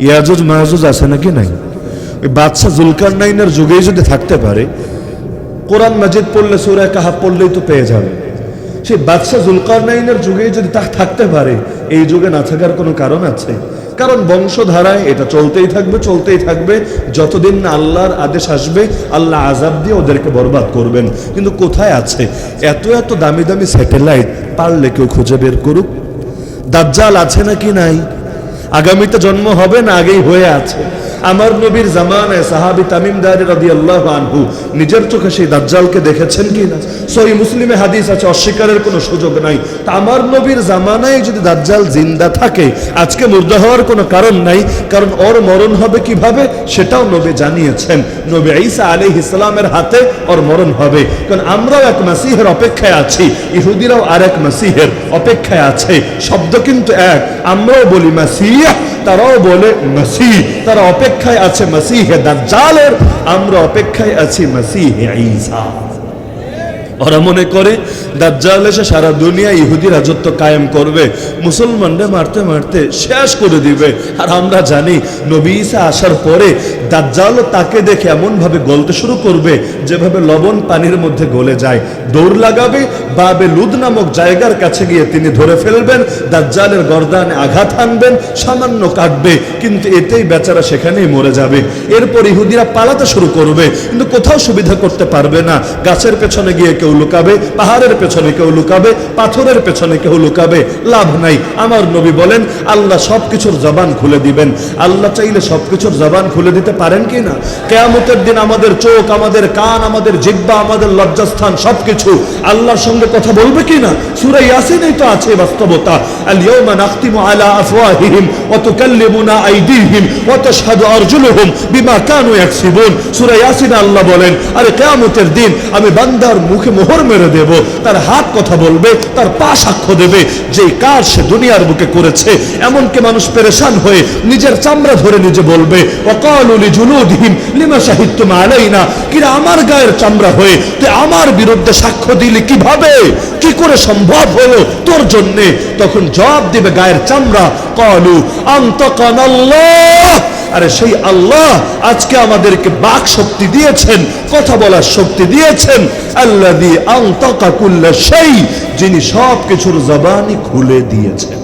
ইয়াজুজ মায়াজুজ আছে নাকি নাই? ওই বাদশা জুলকারনাইনের যুগেই যদি থাকতে পারে, কোরআন মাজিদ পড়লে সূরা কাহাফ পড়লেই তো পেয়ে যাবে। সেই বাদশা জুলকারনাইনের যুগেই যদি থাকতে পারে, এই যুগে না থাকার কোনো কারণ আছে? কারণ বংশধারায় এটা চলতেই থাকবে, চলতেই থাকবে, যতদিন না আল্লাহর আদেশ আসবে, আল্লাহ আযাব দিয়ে ওদেরকে বরবাদ করবেন। কিন্তু কোথায় আছে? এত এত দামি দামি স্যাটেলাইট, পারলে কেউ খুঁজে বের করুক। দাজ্জাল আছে নাকি নাই? আগামীতে জন্ম হবে না আগেই হয়ে আছে? আমার নবীর জামানায় সাহাবী তামিম দারি রাদিয়াল্লাহু আনহু নিজের চোখে সেই দাজ্জালকে দেখেছেন কিনা? সহিহ মুসলিমে হাদিস আছে, অস্বীকারের কোনো সুযোগ নাই। তা আমার নবীর জামানায় যদি দাজ্জাল জিন্দা থাকে, আজকে মুর্দা হওয়ার কোনো কারণ নাই। কারণ ওর মরণ হবে কিভাবে সেটাও নবী জানিয়েছেন। নবী ঈসা আলাইহিস সালামের হাতে ওর মরণ হবে। কারণ আমরাও এক মাসিহের অপেক্ষায় আছি, ইহুদিরাও আরেক মাসিহের অপেক্ষায় আছে। শব্দ কিন্তু এক, আমরাও বলি মাসিহ, তারাও বলে মাসিহ। তারা অপেক্ষায় আছে মাসিহে দাজ্জালের, আমরা অপেক্ষায় আছি মাসিহে ঈসা। ওরা মনে করে দাজ্জাল এসে সারা দুনিয়া ইহুদি রাজত্ব কায়েম করবে, মুসলমানরা মারতে মারতে শেষ করে দিবে। আর আমরা জানি নবী ঈসা আসার পরে দাজ্জালও তাকে দেখে এমন ভাবে গলতে শুরু করবে যেভাবে লবণ পানির মধ্যে গলে যায়। দৌড় লাগাবে, বাবে লুদ নামক জায়গার কাছে গিয়ে তিনি ধরে ফেলবেন, দাজ্জালের গর্দানে আঘাত হানবেন, সামান্য কাটবে, কিন্তু এতেই বেচারা সেখানেই মরে যাবে। এরপর ইহুদিরা পালাতে শুরু করবে, কিন্তু কোথাও সুবিধা করতে পারবে না। গাছের পেছনে গিয়ে কেউ লুকাবে, পাহাড়ের পেছনে কেউ লুকাবে, পাথরের পেছনে কেউ লুকাবে, লাভ নাই। আমার নবী বলেন আল্লাহ সবকিছুর জবান খুলে দিবেন। আল্লাহ চাইলে সবকিছুর জবান খুলে দিতে পারেন কি না? কিয়ামতের দিন আমাদের চোখ, আমাদের কান, আমাদের জিহ্বা, আমাদের লজ্জাস্থান সবকিছু আল্লাহর সঙ্গে কথা বলবে কি না? সূরা ইয়াসিনেই তো আছে বাস্তবতা। আল ইয়াউমা নাখতিমু আলা আফওয়াহিহিম ওয়া তুকাল্লিমুনা আইদিহিম ওয়া তাশহাদু আরজুলুহুম বিমা কানু ইয়াকসিবুন। সূরা ইয়াসিনে আল্লাহ বলেন, আরে কিয়ামতের দিন আমি বান্দার মুখে মোহর মেরে দেব, তার হাত কথা বলবে, তার পা সাক্ষ্য দেবে যে কাজ সে দুনিয়ার বুকে করেছে। এমনকি মানুষ পেরেশান হয়ে নিজের চামড়া ধরে নিজে বলবে, ওয়াকালু লিজুলুদিহিম লিমা শাহিদতুম আলাইনা, কিরা আমার গায়ের চামড়া হয়ে তুই আমার বিরুদ্ধে সাক্ষ্য দিলি কিভাবে? কি করে সম্ভব হলো তোর জন্য? তখন জবাব দিবে গায়ের চামড়া, ক্বালু আনতাকানাল্লাহ, আরে সেই আল্লাহ আজকে আমাদেরকে বাক শক্তি দিয়েছেন, কথা বলার শক্তি দিয়েছেন। আল্লাযী আনতাকা কুল্লা শাই, যিনি সব কিছুর জবানই খুলে দিয়েছেন।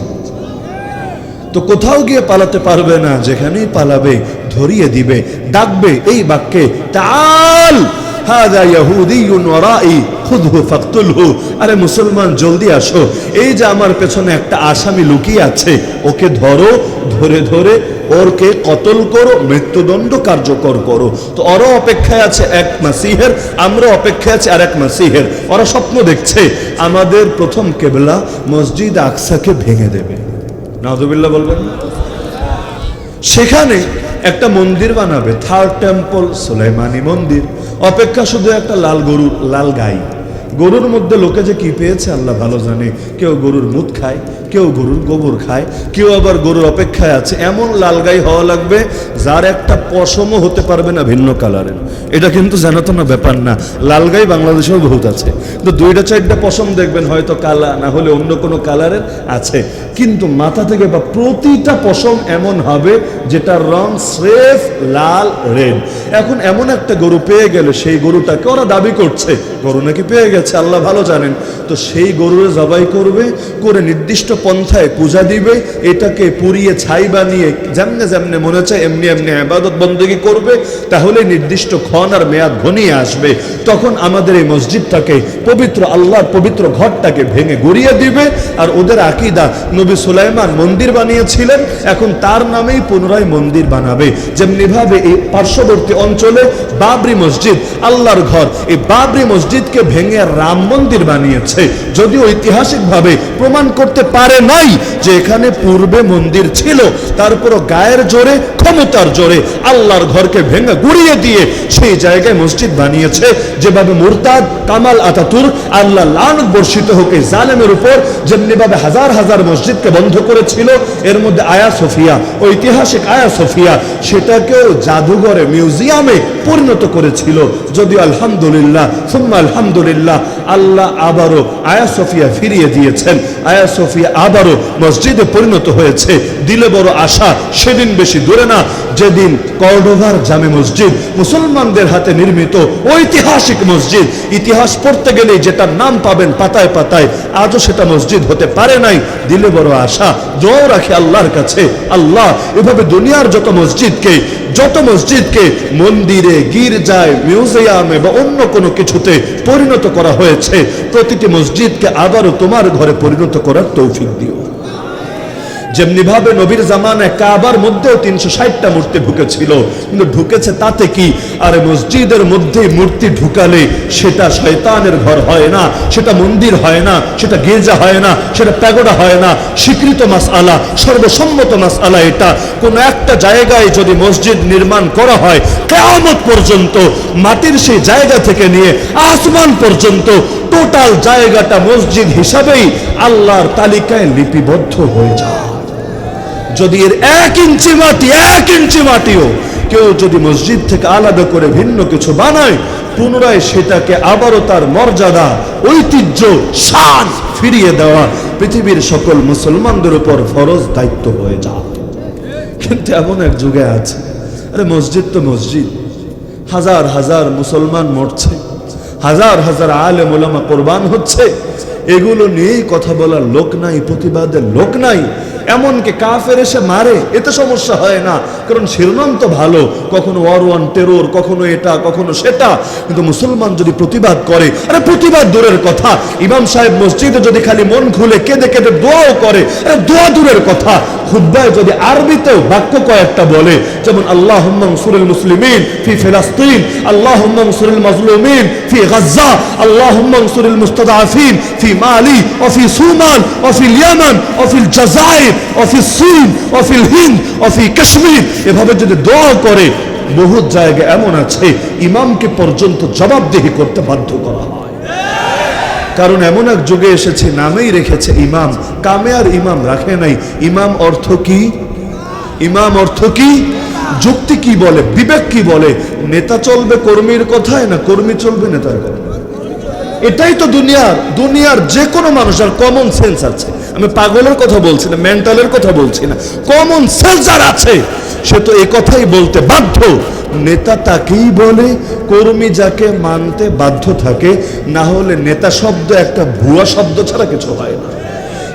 তো কোথাও গিয়ে পালাতে পারবে না, যেখানেই পালাবে ধরিয়ে দিবে, ডাকবে এই বাক্যে, তাআল হাযা ইয়াহুদিয়ুন ওয়ারাই খুযহু ফাকতুলহু, আরে মুসলমান জলদি আসো, এই যে আমার পেছনে একটা আসামি লুকিয়ে আছে, ওকে ধরো, ধরে ধরে ওরকে কতল করো, মৃত্যুদণ্ড কার্যকর করো। তো ওরা অপেক্ষায় আছে এক মাসিহের, আমরা অপেক্ষায় আছে আরেক মাসিহের। ওরা স্বপ্ন দেখছে আমাদের প্রথম কিবলা মসজিদ আকসাকে ভেঙে দেবে, নাউযুবিল্লাহ বলবেন না? সেখানে একটা মন্দির বানাবে, থার্ড টেম্পল, সুলাইমানি মন্দির। অপেক্ষা শুধু একটা লাল গরু, লাল গাই। গরুর মধ্যে লোকে যে কি পেয়েছে আল্লাহ ভালো জানে। কেউ গরুর মুত খায়, কেউ গরুর গোবর খায়, কেউ আবার গরুর অপেক্ষায় আছে এমন লাল গাই হওয়া লাগবে যার একটা পশমও হতে পারবে না ভিন্ন কালারের। এটা কিন্তু জানাতো না ব্যাপার না, লাল গাই বাংলাদেশেও বহুত আছে, তো দুইটা চারটা পশম দেখবেন হয়তো কালা, না হলে অন্য কোনো কালারের আছে, কিন্তু মাথা থেকে বা প্রতিটা পশম এমন হবে যেটার রং স্রেফ লাল রেড। এখন এমন একটা গরু পেয়ে গেলে সেই গরুটাকে ওরা দাবি করছে গরু নাকি পেয়ে গেছে, আল্লাহ ভালো জানেন। তো সেই গরুরে জবাই করবে, করে নির্দিষ্ট পন্থায় পূজা দিবে, এটাকে পুড়িয়ে ছাই বানিয়ে যেমনে যেমনে মনে চায় এমনি এমনি ইবাদত বন্দেগী করবে, তাহলে নির্দিষ্ট ক্ষণ আর মেয়াদ ঘনিয়ে আসবে। তখন আমাদের এই মসজিদটাকে, পবিত্র আল্লাহর পবিত্র ঘরটাকে ভেঙে গুড়িয়ে দিবে। আর ওদের আকীদা নবী সুলাইমান মন্দির বানিয়েছিলেন, এখন তার নামেই পুনরায় মন্দির বানাবে। যেমনি ভাবে এই পার্শ্ববর্তী অঞ্চলে বাবরি মসজিদ, আল্লাহর ঘর, এই বাবরি মসজিদকে ভেঙে রাম মন্দির বানিয়েছে। যদিও ঐতিহাসিকভাবে প্রমাণ করতে পারে পারে নাই যে এখানে পূর্বে মন্দির ছিল, তারপরও গায়ের জোরে, ক্ষমতার জোরে আল্লাহর ঘরকে ভেঙে গুড়িয়ে দিয়ে সেই জায়গায় মসজিদ বানিয়েছে। যেভাবে মুরতাদ কামাল আতাতুর্ক, আল্লাহ লানত বর্ষিত হোক এই জালেমের উপর, যেমনিভাবে হাজার হাজার মসজিদকে বন্ধ করেছিল, এর মধ্যে আয়া সোফিয়া, ঐতিহাসিক আয়া সোফিয়া, সেটাকেও জাদুঘরে, মিউজিয়ামে পরিণত করেছিল। যদিও আলহামদুলিল্লাহ সুম্মা আলহামদুলিল্লাহ আল্লাহ আবারও আয়া সোফিয়া ফিরিয়ে দিয়েছেন। আয়া সোফিয়া আবারও মসজিদে পরিণত হয়েছে। দিলে বড় আশা, সেদিন বেশি দূরে না যেদিন কর্ডোভার জামে মসজিদ, মুসলমানদের হাতে নির্মিত ঐতিহাসিক মসজিদ, ইতিহাস পড়তে গেলেই যেটার নাম পাবেন পাতায় পাতায়, আজও সেটা মসজিদ হতে পারে নাই। দিলে বড় আশা, দোয়া রাখি আল্লাহর কাছে, আল্লাহ এভাবে দুনিয়ার যত মসজিদকে মন্দিরে, গির্জায়, মিউজিয়ামে বা অন্য কোনো কিছুতে পরিণত করা হয়েছে, প্রতিটি মসজিদকে আবারও তোমার ঘরে পরিণত করার তৌফিক দিও। যেমনি ভাবে নবীর জামানায় কাবার মধ্যেও 360টা মূর্তি ঢুকেছিল, কিন্তু ঢুকেছে তাতে কি? আরে মসজিদের মধ্যে মূর্তি ঢুকালে সেটা শয়তানের ঘর হয় না, সেটা মন্দির হয় না, সেটা গির্জা হয় না, সেটা প্যাগোডা হয় না। স্বীকৃত মাসআলা, সর্বসম্মত মাসআলা এটা। কোন একটা জায়গায় যদি মসজিদ নির্মাণ করা হয়, কিয়ামত পর্যন্ত মাটির সেই জায়গা থেকে নিয়ে আসমান পর্যন্ত টোটাল জায়গাটা মসজিদ হিসাবেই আল্লাহর তালিকায় লিপিবদ্ধ হয়ে যায়। যদি এর 1 ইঞ্চি মাটিও কেউ যদি মসজিদ থেকে আলাদা করে ভিন্ন কিছু বানায়, পুনরায় সেটাকে আবারও তার মর্যাদা, ঐতিহ্য, শান ফিরিয়ে দেওয়া পৃথিবীর সকল মুসলমানদের উপর ফরজ দায়িত্ব হয়ে যায়। কিন্তু এমন এক যুগে আছে, আরে মসজিদ তো মসজিদ, হাজার হাজার মুসলমান মরছে, হাজার হাজার আলেম ওলামা কোরবান হচ্ছে, এগুলো নিয়েই কথা বলার লোক নাই, প্রতিবাদের লোক নাই। এমনকি কাফের এসে মারে, এতে সমস্যা হয় না, কারণ শিরোনাম তো ভালো, কখনো ওয়ার টেরর, কখনো এটা, কখনো সেটা। কিন্তু মুসলমান যদি প্রতিবাদ করে, আরে প্রতিবাদ দূরের কথা, ইমাম সাহেব মসজিদে যদি খালি মন খুলে কেঁদে কেঁদে দোয়াও করে, আরে দোয়া দূরের কথা, খুতবায় যদি আরবিতেও বাক্য কয়েকটা বলে, যেমন আল্লাহুম্মা আনসুরিল মুসলিমিন ফি ফিলাস্তিন, আল্লাহুম্মা আনসুরিল মাজলুমিন ফি গাজ্জা, আল্লাহুম্মা আনসুরিল মুস্তাদআফিন ফি মালি ওয়া ফি সুমান ওয়া ফিল ইয়ামান ওয়া ফিল জাযাইর ওয়া ফি সিন ওয়া ফিল হিন্দ ওয়া ফি কাশ্মীর, এভাবে যদি দোয়া করে, বহু জায়গা এমন আছে ইমামকে পর্যন্ত জবাবদিহি করতে বাধ্য করা হয়। কারণ এমন এক যুগে এসেছে, নামেই রেখেছে ইমাম, কামে আর ইমাম রাখে নাই। ইমাম অর্থ কি? ইমাম অর্থ কি? যুক্তি কি বলে, বিবেক কি বলে? নেতা চলবে কর্মীর কথায় না কর্মী চলবে নেতার কথায়? এটাই তো দুনিয়ার যে কোনো মানুষের কমন সেন্স আছে। আমি পাগলের কথা বলছি না, মেন্টালের কথা বলছি না, কমন সেন্স যার আছে সে তো এই কথাই বলতে বাধ্য, নেতা তাকেই বলে কর্মী যাকে মানতে বাধ্য থাকে, না হলে নেতা শব্দ একটা ভুয়া শব্দ ছাড়া কিছু হয় না।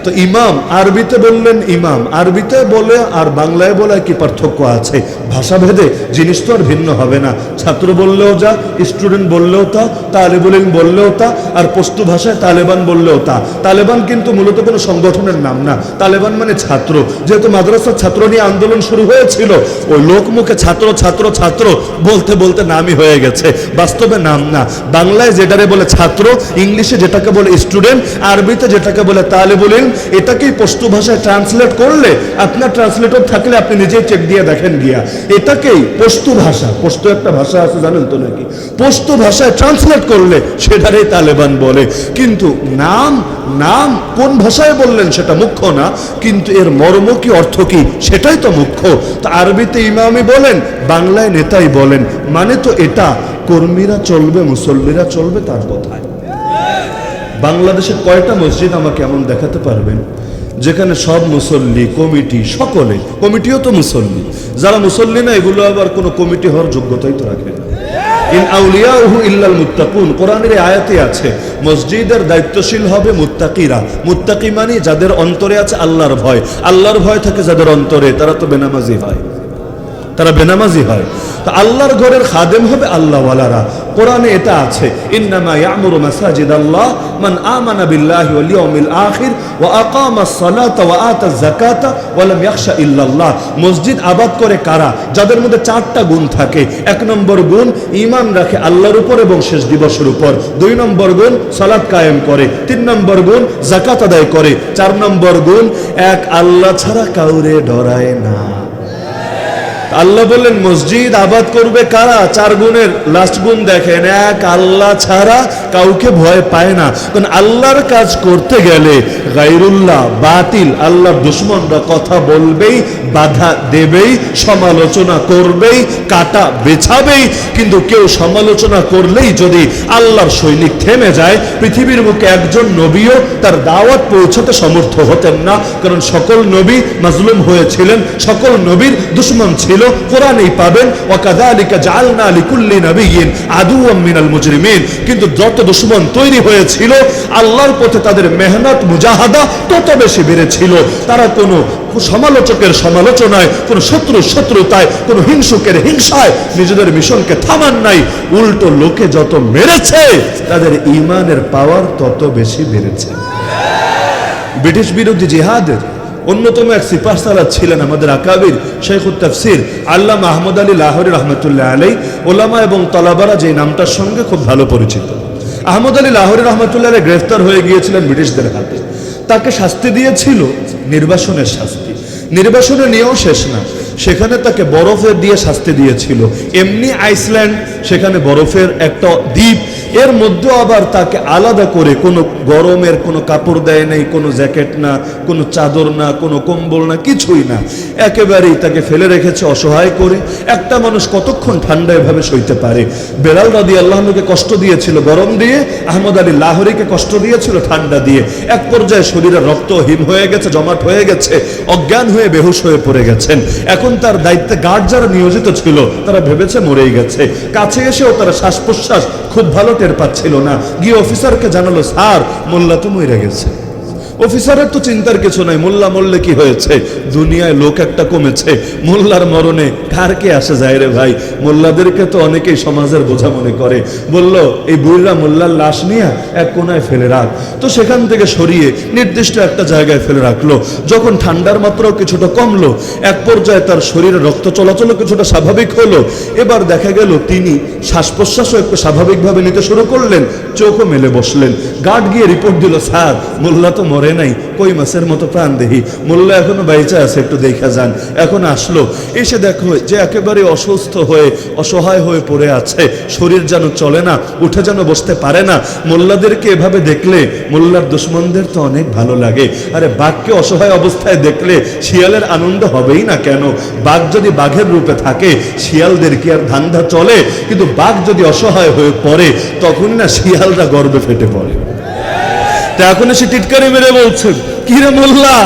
তো ইমাম আরবিতে বললেন, ইমাম আরবিতে বলে আর বাংলায় বলে কি পার্থক্য আছে? ভাষাভেদে জিনিস তো আর ভিন্ন হবে না। ছাত্র বললেও যা, স্টুডেন্ট বললেও তা, তালেবুল ইলম বললেও তা, আর পশতু ভাষায় তালেবান বললেও তা। তালেবান কিন্তু মূলত কোনো সংগঠনের নাম না, তালেবান মানে ছাত্র। যেহেতু মাদ্রাসার ছাত্র নিয়ে আন্দোলন শুরু হয়েছিল, ওই লোকমুখে ছাত্র ছাত্র ছাত্র বলতে বলতে নামই হয়ে গেছে, বাস্তবে নাম না। বাংলায় যেটারে বলে ছাত্র, ইংলিশে যেটাকে বলে স্টুডেন্ট, আরবিতে যেটাকে বলে তালেবুল ইলম, এটাকেই পশতু ভাষায় ট্রান্সলেট করলে, আপনার ট্রান্সলেটর থাকলে আপনি নিজেই চেক দিয়ে দেখেন গিয়া, এটাকেই পশতু ভাষা, পশতু একটা ভাষা আছে জানেন তো নাকি, পশতু ভাষায় ট্রান্সলেট করলে সেটারই তালেবান বলে। কিন্তু নাম কোন ভাষায় বললেন সেটা মুখ্য না, কিন্তু এর মর্ম কি, অর্থ কি, সেটাই তো মুখ্য। তো আরবিতে ইমামই বলেন, বাংলায় নেতাই বলেন, মানে তো এটা কর্মীরা চলবে, মুসল্লিরা চলবে তার কথায়। বাংলাদেশের কয়টা মসজিদ আমাকে এমন দেখাতে পারবেন যেখানে সব মুসল্লি, কমিটি, সকলে, কমিটিও তো মুসল্লি, যারা মুসল্লি না এগুলো আবার কোনো কমিটি হওয়ার যোগ্যতাই তো রাখে না। ইন আউলিয়াহু ইল্লাল মুত্তাকুন, কোরআনের আয়াতে আছে মসজিদের দায়িত্বশীল হবে মুত্তাকিরা। মুত্তাকি মানে যাদের অন্তরে আছে আল্লাহর ভয়, আল্লাহর ভয় থাকে যাদের অন্তরে, তারা তো বেনামাজি হয়। তারা বেনামাজি হয়। তো আল্লাহর ঘরের খাদেম হবে আল্লাহওয়ালারা। কোরআনে এটা আছে, ইন্নামা ইয়ামুরু মাসাজিদাল্লাহ মান আমানা বিল্লাহি ওয়াল ইয়াউমিল আখির ওয়া আকামাস সালাতা ওয়া আতাজ যাকাতা ওয়া লাম ইয়াখশা ইল্লাল্লাহ। মসজিদ আবাদ করে কারা? যাদের মধ্যে 4টা গুণ থাকে। 1 নম্বর গুণ ঈমান রাখে আল্লাহর উপর এবং শেষ দিবসের উপর। 2 নম্বর গুণ সালাত কায়েম করে। 3 নম্বর গুণ যাকাত আদায় করে। 4 নম্বর গুণ এক আল্লাহ ছাড়া কাউরে ডরায় না। আল্লাহ বললেন মসজিদ আবাদ করবে কারা? 4 গুণের লাস্ট গুণ দেখেন, এক আল্লাহ ছাড়া কাউকে ভয় পায় না। কারণ আল্লাহর কাজ করতে গেলে গায়রুল্লাহ, বাতিল, আল্লাহর দুশমনরা কথা বলবেই, বাধা দেবেই, সমালোচনা করবেই, কাটা বেছাবেই। কিন্তু কেউ সমালোচনা করলেই যদি আল্লাহর সৈনিক থেমে যায়, পৃথিবীর মুখে একজন নবীও তার দাওয়াত পৌঁছতে সমর্থ হতেন না। কারণ সকল নবী মাজলুম হয়েছিলেন, সকল নবীর দুশমন ছিল। কোরআনেই পাবেন, ওয়াকাযালিকা জাআলনা লিকুল্লি নাবিয়্যিন আদুওয়াম মিনাল মুজরিমিন। কিন্তু যত দুশমন তৈরি হয়েছিল, আল্লাহর পথে তাদের মেহনত মুজাহাদা তত বেশি বেড়েছিল। তারা কোনো সমালোচকের সমালোচনায়, কোনো শত্রুর শত্রুতায়, কোনো হিংসুকের হিংসায় নিজেদের মিশনকে থামান নাই। উল্টো লোকে যত মেরেছে, তাদের ঈমানের পাওয়ার তত বেশি বেড়েছে। ব্রিটিশ বিরোধী জিহাদের অন্যতম এক সিপাহসালার ছিলেন আমাদের আকাবির শাইখুত তাফসীর আল্লামা আহমদ আলী লাহোরী রহমতুল্লাহ আলাইহি। ওলামা এবং তলাবারা যে নামটার সঙ্গে খুব ভালো পরিচিত। আহমদ আলী লাহোরী রহমতুল্লাহ আলাইহি গ্রেফতার হয়ে গিয়েছিলেন ব্রিটিশদের হাতে। তাকে শাস্তি দিয়েছিল নির্বাসনের শাস্তি। নির্বাসনে নিয়েও শেষ না, সেখানে তাকে বরফে দিয়ে শাস্তি দিয়েছিল। এমনি আইসল্যান্ড, সেখানে বরফের একটা দ্বীপ, এর মধ্যে আবার তাকে আলাদা করে কোনো গরমের কোনো কাপড় দেয় নাই, কোনো জ্যাকেট না, কোনো চাদর না, কোনো কম্বল না, কিছুই না। একেবারেই তাকে ফেলে রেখেছে অসহায় করে। একটা মানুষ কতক্ষণ ঠান্ডা এভাবে সইতে পারে? বেলাল রাদিয়াল্লাহু আনহুকে কষ্ট দিয়েছিল গরম দিয়ে, আহমদ আলী লাহোরীকে কষ্ট দিয়েছিল ঠান্ডা দিয়ে। এক পর্যায়ে শরীরে রক্ত হিম হয়ে গেছে, জমাট হয়ে গেছে, অজ্ঞান হয়ে বেহুশ হয়ে পড়ে গেছেন। এখন তার দায়িত্বে গার্ড যারা নিয়োজিত ছিল, তারা ভেবেছে মরেই গেছে। কাছে এসেও তারা শ্বাস প্রশ্বাস খুব ভালো টের পাচ্ছিল না। গিয়ে অফিসারকে জানালো, স্যার মোল্লা তো মরে গেছে। অফিসারের তো চিন্তার কিছু নাই, মোল্লা মরলে কি হয়েছে, দুনিয়ায় লোক একটা কমেছে, মোল্লার মরণে কার কে আসে যায় রে ভাই। মোল্লাদেরকে তো অনেকেই সমাজের বোঝা মনে করে। বলল, এই বুড়া মোল্লার লাশ নিয়ে এক কোনায় ফেলে রাখ। তো সেখান থেকে সরিয়ে নির্দিষ্ট একটা জায়গায় ফেলে রাখলো। যখন ঠান্ডার মাত্রাও কিছুটা কমলো, এক পর্যায়ে তার শরীরে রক্ত চলাচল কিছুটা স্বাভাবিক হলো। এবার দেখা গেল তিনি শ্বাস প্রশ্বাসও একটু স্বাভাবিকভাবে নিতে শুরু করলেন, চোখও মেলে বসলেন। গার্ড গিয়ে রিপোর্ট দিল, স্যার মোল্লা তো মরে নাই, কই মাছের মতো প্রাণ দেহি, মোল্লা এখনো বাইচা আছে, একটু দেখা যান। এখন আসলো, এসে দেখো যে একেবারে অসুস্থ হয়ে অসহায় হয়ে পড়ে আছে, শরীর যেন চলে না, উঠে যেন বসতে পারে না। মোল্লাদেরকে এভাবে দেখলে মোল্লার দুশমনদের তো অনেক ভালো লাগে। আরে বাঘকে অসহায় অবস্থায় দেখলে শিয়ালের আনন্দ হবেই না কেন? বাঘ যদি বাঘের রূপে থাকে, শিয়ালদের কি আর ধান্দা চলে? কিন্তু বাঘ যদি অসহায় হয়ে পড়ে, তখন না শিয়ালরা গর্বে ফেটে পড়ে। তা এখন এসে টিটকারি মেরে বলছেন, কিরে মোল্লা,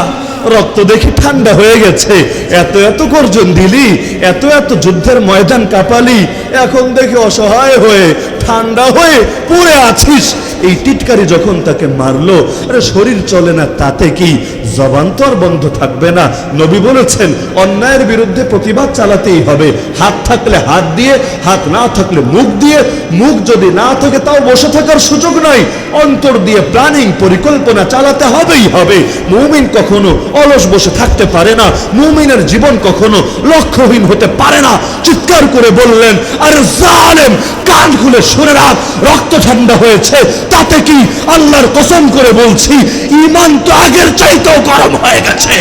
রক্ত দেখি ঠান্ডা হয়ে গেছে, এত এত গর্জন দিলি, এত এত যুদ্ধের ময়দান কাঁপালি, এখন দেখি অসহায় হয়ে ঠান্ডা হয়ে পড়ে আছিস। এই টিটকারি যখন তাকে মারলো, আরে শরীর চলে না তাতে কি, জবান তো আর বন্ধ থাকবে না। নবী বলেছেন অন্যায়ের বিরুদ্ধে প্রতিবাদ চালাতেই হবে। হাত থাকলে হাত দিয়ে, হাত না থাকলে মুখ দিয়ে। মুখ যদি না থাকে তাও বসে থাকার সুযোগ নাই, অন্তর দিয়ে প্ল্যানিং পরিকল্পনা চালাতে হবেই হবে। মুমিন কখনো অলস বসে থাকতে পারে না, মুমিনের জীবন কখনো লক্ষ্যহীন হতে পারে না। চিৎকার করে বললেন, আরে জালেম, কান খুলে শুনে রাখ, রক্ত ঠান্ডা হয়েছে তাতে কি, আল্লাহর কসম করে বলছি ঈমান তো আগের চাইতেও গরম হয়ে গেছে।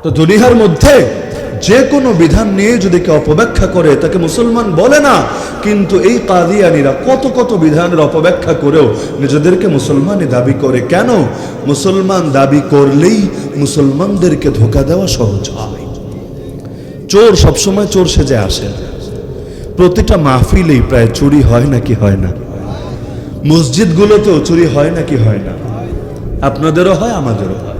তো দুনিয়ার মধ্যে যে কোনো বিধান নিয়ে যদি কেউ অপব্যাখ্যা করে, তাকে মুসলমান বলে না। কিন্তু এই কাদিয়ানীরা কত কত বিধানের অপব্যাখ্যা করেও নিজেদেরকে মুসলমানই দাবি করে। কেন? মুসলমান দাবি করলেই মুসলমানদেরকে ধোঁকা দেওয়া সহজ হয়। চোর সবসময় চোর সেজে আসে। প্রতিটা মাহফিলেই প্রায় চুরি হয় নাকি হয় না? মসজিদগুলোতেও চুরি হয় নাকি হয় না? আপনাদেরও হয়, আমাদেরও হয়।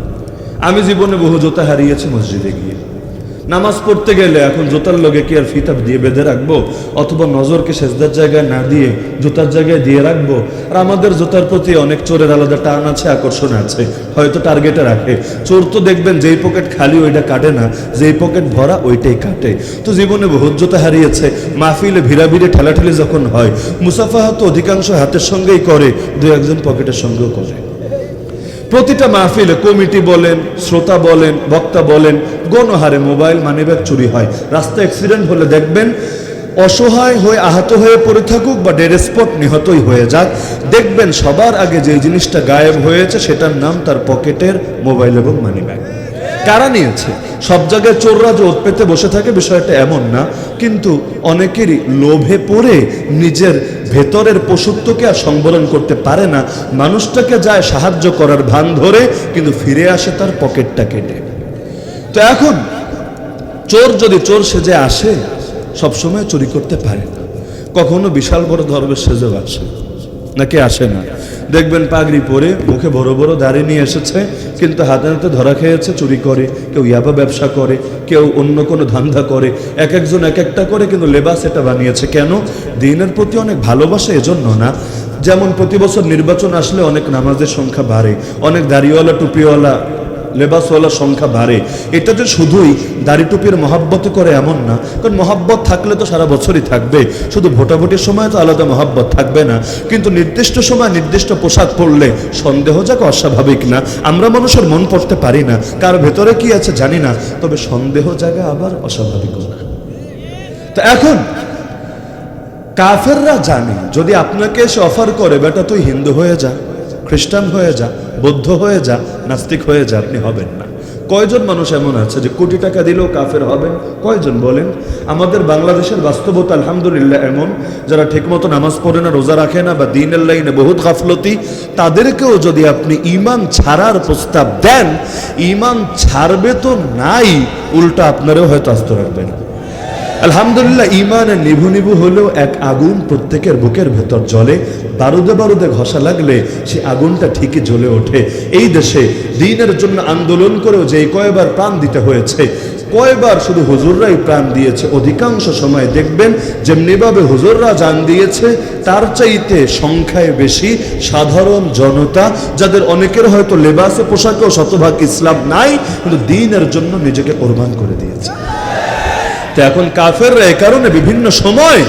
আমি জীবনে বহু জুতা হারিয়েছি মসজিদে গিয়ে। নামাজ পড়তে গেলে এখন জুতার লগে কি আর ফিতা দিয়ে বেঁধে রাখবো, অথবা নজরকে সেজদার জায়গায় না দিয়ে জুতার জায়গায় দিয়ে রাখবো? আর আমাদের জুতার প্রতি অনেক চোরের আলাদা টান আছে, আকর্ষণ আছে, হয়তো টার্গেটে রাখে। চোর তো দেখবেন যেই পকেট খালি ওইটা কাটে না, যেই পকেট ভরা ওইটাই কাটে। তো জীবনে বহুত জুতা হারিয়েছে। মাহফিলে ভিড়াভিড়ে ঠেলাঠেলি যখন হয়, মুসাফাহা তো অধিকাংশ হাতের সঙ্গেই করে, দু একজন পকেটের সঙ্গেও করে। প্রতিটা মাহফিলে কমিটি বলেন, শ্রোতা বলেন, বক্তা বলেন, গণহারে মোবাইল মানিব্যাগ চুরি হয়। রাস্তা অ্যাক্সিডেন্ট হলে দেখবেন অসহায় হয়ে আহত হয়ে পড়ে থাকুক বা ডেড স্পট নিহতই হয়ে যাক, দেখবেন সবার আগে যে জিনিসটা গায়েব হয়েছে সেটার নাম তার পকেটের মোবাইল এবং মানিব্যাগ। কারা নিয়েছে? সব জায়গায় চোররা যে ওত পেতে বসে থাকে বিষয়টা এমন না, কিন্তু অনেকেরই লোভে পড়ে নিজের ভেতরের পশুত্বকে আর সংবরণ করতে পারে না, মানুষটাকে যায় সাহায্য করার ভান ধরে, কিন্তু ফিরে আসে তার পকেটটা কেটে। তো এখন চোর যদি চোর সেজে আসে, সবসময় চুরি করতে পারে না। কখনো বিশাল বড় দরবেশ সেজেও আসে, নাকি আসে না? দেখবেন পাগড়ি পরে মুখে বড় বড় দাড়ি নিয়ে এসেছে, কিন্তু হাতে হাতে ধরা খেয়েছে চুরি করে। কেউ ইয়াবা ব্যবসা করে, কেউ অন্য কোনো ধান্দা করে, এক একজন এক একটা করে, কিন্তু লেবাস এটা বানিয়েছে কেন? দিনের প্রতি অনেক ভালোবাসা, এজন্য না। যেমন প্রতি বছর নির্বাচন আসলে অনেক নামাজের সংখ্যা বাড়ে, অনেক দাড়িওয়ালা টুপিওয়ালা লেবাসওয়ালার সংখ্যা বাড়ে। এটা যে শুধুই দাড়ি টুপির মহাব্বত করে এমন না, কারণ মহাব্বত থাকলে তো সারা বছরই থাকবে, শুধু ভোটাভুটির সময় তো আলাদা মহাব্বত থাকবে না। কিন্তু নির্দিষ্ট সময় নির্দিষ্ট পোশাক পরলে সন্দেহ যাক অস্বাভাবিক না। আমরা মানুষের মন পড়তে পারি না, কার ভেতরে কি আছে জানি না, তবে সন্দেহ জায়গা আবার অস্বাভাবিক না। তো এখন কাফেররা জানে যদি আপনাকে এসে অফার করে, বেটা তুই হিন্দু হয়ে যা, খ্রিস্টান হয়ে যা, বৌদ্ধ হয়ে যা, নাস্তিক হয়ে যা, আপনি হবেন না। কয়জন মানুষ এমন আছে যে কোটি টাকা দিলেও কাফের হবেন? কয়জন বলেন? আমাদের বাংলাদেশের বাস্তবতা আলহামদুলিল্লাহ এমন, যারা ঠিকমতো নামাজ পড়ে না, রোজা রাখে না, বা দ্বীনের লাইনে বহুত গাফলতি, তাদেরকেও যদি আপনি ঈমান ছাড়ার প্রস্তাব দেন, ঈমান ছাড়বে তো নাই, উল্টা আপনারও হয়তো আস্ত রাখবে না। আলহামদুলিল্লাহ ঈমানের নিভু নিভু হলেও এক আগুন প্রত্যেকের বুকের ভেতর জ্বলে, বারুদে বারুদে ঘষা লাগলে সে আগুনটা ঠিকই জ্বলে ওঠে। এই দেশে দ্বীনের জন্য আন্দোলন করেও যে কয়বার প্রাণ দিতে হয়েছে, কয়বার শুধু হুজুররাই প্রাণ দিয়েছে, অধিকাংশ সময় দেখবেন যেমনিভাবে হুজুররা জান দিয়েছে, তার চাইতে সংখ্যায় বেশি সাধারণ জনতা, যাদের অনেকের হয়তো লেবাসে পোশাকেও শতভাগ ইসলাম নাই, কিন্তু দ্বীনের জন্য নিজেকে কোরবান করে দিয়েছে। তো এখন কাফেররা এ কারণে বিভিন্ন সময়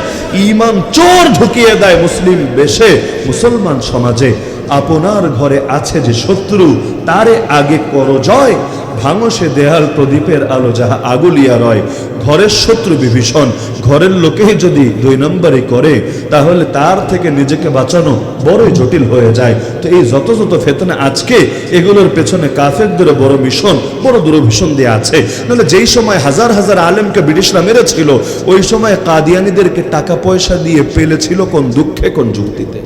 ঈমান চোর ঢুকিয়ে দেয় মুসলিম বেশে মুসলমান সমাজে। আপনার ঘরে আছে যে শত্রু, তারে আগে করো জয়, ভাঙো সে দেয়াল প্রদীপের আলো যাহা আগুলিয়া রয়। ঘরের শত্রু বিভীষণ, ঘরের লোকেই যদি 2 নম্বরে করে, তাহলে তার থেকে নিজেকে বাঁচানো বড়ই জটিল হয়ে যায়। তো এই যত যত ফেতনা আজকে, এগুলোর পেছনে কাফেরদেরও বড় মিশন, বড় দুরভিশন দিয়ে আছে। নাহলে যেই সময় হাজার হাজার আলেমকে ব্রিটিশরা মেরেছিল, ওই সময় কাদিয়ানীদেরকে টাকা পয়সা দিয়ে পেলেছিল কোন দুঃখে, কোন যুক্তিতে।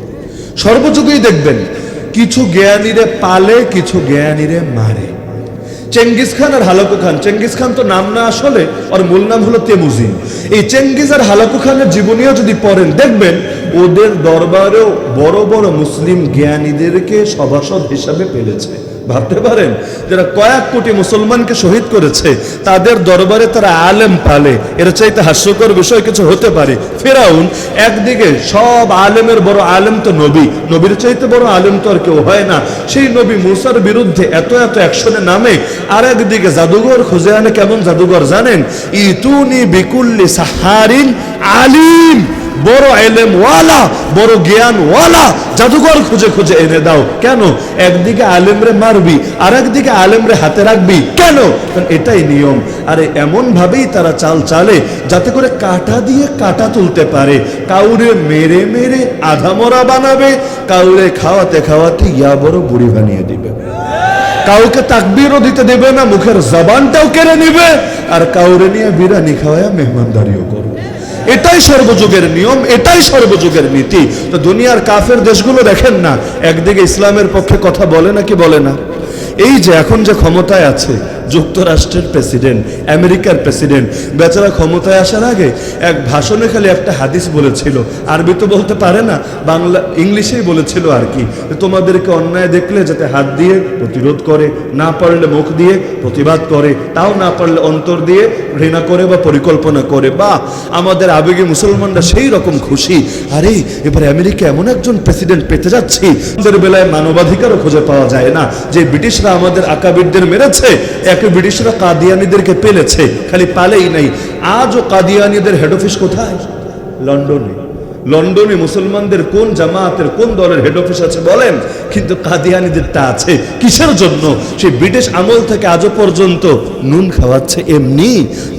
সর্বযুগেই দেখবেন কিছু জ্ঞানীরে পালে, কিছু জ্ঞানীরে মারে। চেঙ্গিস খান আর হালাকু খান, চেঙ্গিস খান তো নাম না, আসলে ওর মূল নাম হলো তেমুজিন। এই চেঙ্গিস আর হালাকু খানের জীবনীও যদি পড়েন, দেখবেন ওদের দরবারেও বড় বড় মুসলিম জ্ঞানীদেরকে সভাসদ হিসাবে পেলেছে। ভাবতে পারেন, যারা কয়েক কোটি মুসলমানকে শহীদ করেছে, তাদের দরবারে তারা আলেম পালে। এর চাইতে হাস্যকর বিষয় কিছু হতে পারে? ফেরাউন একদিকে সব আলেমের বড় আলেম তো নবী, নবীর চাইতে বড় আলেম তো আর কেউ হয় না। সেই নবী মুসার বিরুদ্ধে এত এত অ্যাকশনে নামে, আর একদিকে জাদুঘর খুঁজে আনে। কেমন জাদুঘর জানেন? ইতুনি বিকুল্লি সাহারিন আলিম, বড় এলেম ওয়ালা, বড় জ্ঞান ওয়ালা জাদুঘর খুঁজে খুঁজে এনে দাও। কেন? একদিকে আলেমরে মারবি, আর একদিকে আলেমরে হাতে রাখবি, কেন? কারণ এটাই নিয়ম। আরে এমন ভাবেই তারা চাল চালে যাতে করে কাটা দিয়ে কাটা তুলতে পারে। কাউরে মেরে মেরে আধামরা বানাবে, কাউরে খাওয়াতে খাওয়াতে ইয়া বড় বুড়ি বানিয়ে দিবে। কাউকে তাকবীরও দিতে দেবে না, মুখের জবানটাও কেড়ে নিবে, আর কাউরে নিয়ে বিরিয়ানি খাওয়ায় মেহমানদারিও করবে। এটাই সর্বযুগের নিয়ম, এটাই সর্বযুগের নীতি। তো দুনিয়ার কাফের দেশগুলো দেখেন না, একদিকে ইসলামের পক্ষে কথা বলে নাকি বলে না? এই যে এখন যে ক্ষমতায় আছে, যুক্তরাষ্ট্রের প্রেসিডেন্ট, আমেরিকার প্রেসিডেন্ট, বেচারা ক্ষমতায় আসার আগে এক ভাষণে খালি একটা হাদিস বলেছিল, আরবি তো বলতে পারে না, বাংলা ইংলিশেই বলেছিল আর কি, তোমাদেরকে অন্যায় দেখলে যাতে হাত দিয়ে প্রতিরোধ করে, না পারলে মুখ দিয়ে প্রতিবাদ করে, তাও না পারলে অন্তর দিয়ে ঘৃণা করে বা পরিকল্পনা করে। বা আমাদের আবেগে মুসলমানরা সেই রকম খুশি, আরে এবার আমেরিকা এমন একজন প্রেসিডেন্ট পেতে যাচ্ছি, আমাদের বেলায় মানবাধিকারও খুঁজে পাওয়া যায় না। যে ব্রিটিশরা আমাদের আকাবিরদের মেরেছে, একে ব্রিটিশরা কাদিয়ানিদেরকে পেলেছে, খালি পালেই নাই। আজও কাদিয়ানিদের হেড অফিস কোথায়? লন্ডনে। লন্ডনে মুসলমানদের কোন জামাতের কোন দলের হেড অফিস আছে বলেন? কিন্তু কাদিয়ানিদেরটা আছে। কিসের জন্য? সেই ব্রিটিশ আমল থেকে আজও পর্যন্ত নুন খাওয়াচ্ছে এমনি,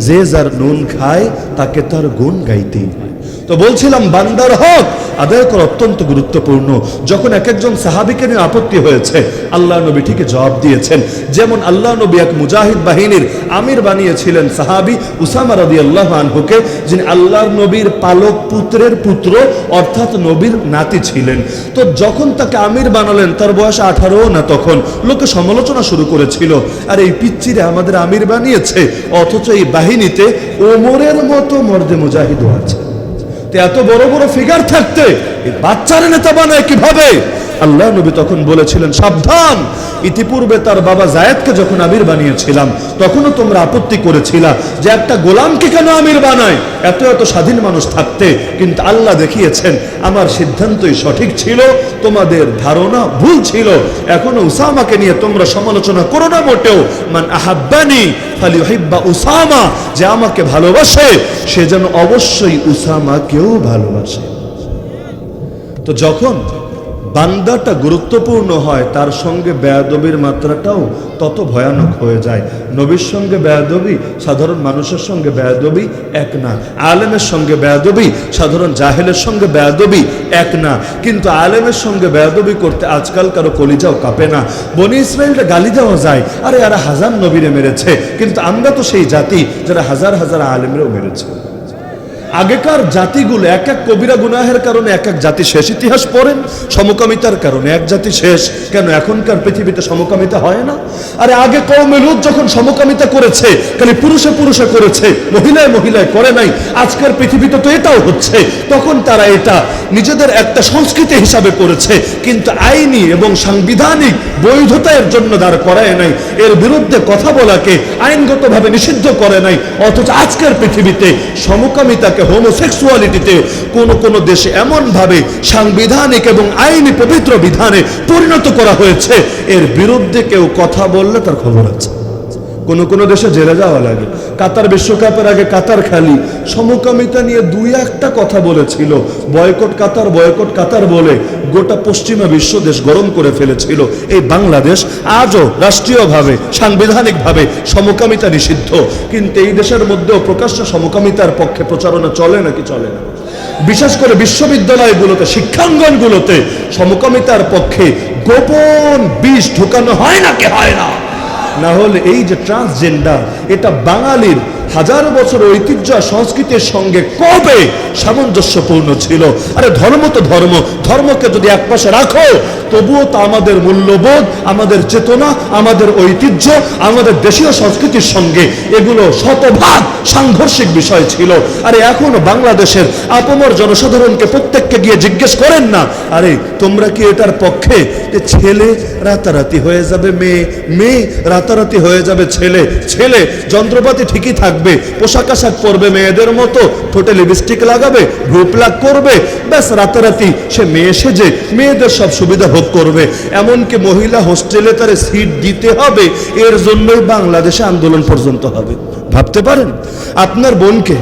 যে যার নুন খায় তাকে তার গুণ গাইতেই হয়। তো বলছিলাম বান্দার হক আদায় করা অত্যন্ত গুরুত্বপূর্ণ। যখন এক একজন সাহাবীকে নিয়ে আপত্তি হয়েছে, আল্লাহ নবী ঠিকই জবাব দিয়েছেন। যেমন আল্লাহ নবী এক মুজাহিদ বাহিনীর আমির বানিয়েছিলেন সাহাবী উসামা রাদিয়াল্লাহু আনহুকে, যিনি আল্লাহর নবীর পালক পুত্রের পুত্র অর্থাৎ নবীর নাতি ছিলেন। তো যখন তাকে আমির বানালেন, তার বয়স 18 না, তখন লোকে সমালোচনা শুরু করেছিল, আর এই পিচ্চিরে আমাদের আমির বানিয়েছে, অথচ এই বাহিনীতে ওমরের মতো মর্দে মুজাহিদও আছে। এত বড় বড় ফিগার থাকতে এই বাচ্চারা নেতা বানায় কিভাবে? আল্লাহ নবী তখন বলেছিলেন সাবধান, ইতিপূর্বে তার বাবা জায়েদকে যখন আমির বানিয়েছিলাম তখনও তোমরা আপত্তি করেছিলা যে একটা গোলামকে কেন আমির বানায়, এত এত স্বাধীন মানুষ থাকতে। কিন্তু আল্লাহ দেখিয়েছেন আমার সিদ্ধান্তই সঠিক ছিল, তোমাদের ধারণা ভুল ছিল। এখনো উসামাকে নিয়ে তোমরা সমালোচনা করো না মোটেও। মান আহাব্বানি ফালিউহিব্বা উসামা, যে আমাকে ভালোবাসে সে যেন অবশ্যই উসামাকেও ভালোবাসে। তো যখন বান্দাটা গুরুত্বপূর্ণ হয়, তার সঙ্গে বেয়াদবির মাত্রাটাও তত ভয়ানক হয়ে যায়। নবীর সঙ্গে বেয়াদবি সাধারণ মানুষের সঙ্গে বেয়াদবি এক না, আলেমের সঙ্গে বেয়াদবি সাধারণ জাহেলের সঙ্গে বেয়াদবি এক না। কিন্তু আলেমের সঙ্গে বেয়াদবি করতে আজকাল কারো কলিজাও কাঁপে না। বনি ইসরাইলরা গালি দেওয়া যায়, আরে এরা হাজার নবীরে মেরেছে, কিন্তু আমরা তো সেই জাতি যারা হাজার হাজার আলেমরেও মেরেছে। আগেকার জাতিগুলো এক এক কবিরা গুনাহের কারণে এক এক জাতি শেষ। ইতিহাস পড়েন, সমকামিতার কারণে এক জাতি শেষ। কেন এখনকার পৃথিবীতে সমকামিতা হয় না? আরে আগে কওমে লূত যখন সমকামিতা করেছে, খালি পুরুষে পুরুষে করেছে, মহিলায় মহিলায় করে নাই। আজকের পৃথিবীতে তো এটাও হচ্ছে। তখন তারা এটা নিজেদের একটা সংস্কৃতি হিসাবে করেছে, কিন্তু আইনি এবং সাংবিধানিক বৈধতার জন্য দাঁড় করায় নাই, এর বিরুদ্ধে কথা বলাকে আইনগতভাবে নিষিদ্ধ করে নাই। অথচ আজকের পৃথিবীতে সমকামিতা, হোমোসেক্সুয়ালিটিতে কোন কোন দেশে এমন ভাবে সাংবিধানিক এবং আইনি পবিত্র বিধানে পরিণত করা হয়েছে, এর বিরুদ্ধে কেউ কথা বললে তার খবর আছে। কোন কোন দেশে জেলে যাওয়া লাগে। কাতার বিশ্বকাপের আগে কাতার খালি সমকামিতা নিয়ে দুই একটা কথা বলেছিল, বয়কট কাতার বয়কট কাতার বলে গোটা পশ্চিমা বিশ্ব দেশ গরম করে ফেলেছিল। এই বাংলাদেশ আজও রাষ্ট্রীয়ভাবে সাংবিধানিকভাবে সমকামিতা নিষিদ্ধ, কিন্তু এই দেশের মধ্যেও প্রকাশ্য সমকামিতার পক্ষে প্রচারণা চলে নাকি চলে না? বিশেষ করে বিশ্ববিদ্যালয়গুলোতে, শিক্ষাঙ্গনগুলোতে সমকামিতার পক্ষে গোপন বিষ ঢুকানো হয় নাকি হয় না? না হলে এই যে ট্রান্সজেন্ডার, এটা বাঙালির হাজার বছর ঐতিহ্য সংস্কৃতির সঙ্গে কবে সামঞ্জস্যপূর্ণ ছিল? আরে ধর্ম তো ধর্ম, ধর্মকে যদি একপাশে রাখো তবুও তো আমাদের মূল্যবোধ, আমাদের চেতনা, আমাদের ঐতিহ্য, আমাদের দেশীয় সংস্কৃতির সঙ্গে এগুলো শতভাগ সাংঘর্ষিক বিষয় ছিল। আরে এখনো বাংলাদেশের আপামর জনসাধারণকে প্রত্যেককে গিয়ে জিজ্ঞেস করেন না, আরে তোমরা কি এটার পক্ষে যে ছেলে রাতারাতি হয়ে যাবে মেয়ে, মেয়ে রাতারাতি হয়ে যাবে ছেলে, ছেলে যন্ত্রপাতি ঠিকই থাকবে, পোশাক আশাক পরবে মেয়েদের মতো, ঠোঁটে লিপস্টিক লাগাবে, ভ্রু প্লাক করবে, ব্যাস রাতারাতি সে মেয়ে সেজে মেয়েদের সব সুবিধা ভোগ করবে। এমনকি মহিলা হোস্টেলে তার সিট দিতে হবে, এর জন্যই বাংলাদেশে আন্দোলন পর্যন্ত হবে। ভাবতে পারেন আপনার বোনকে,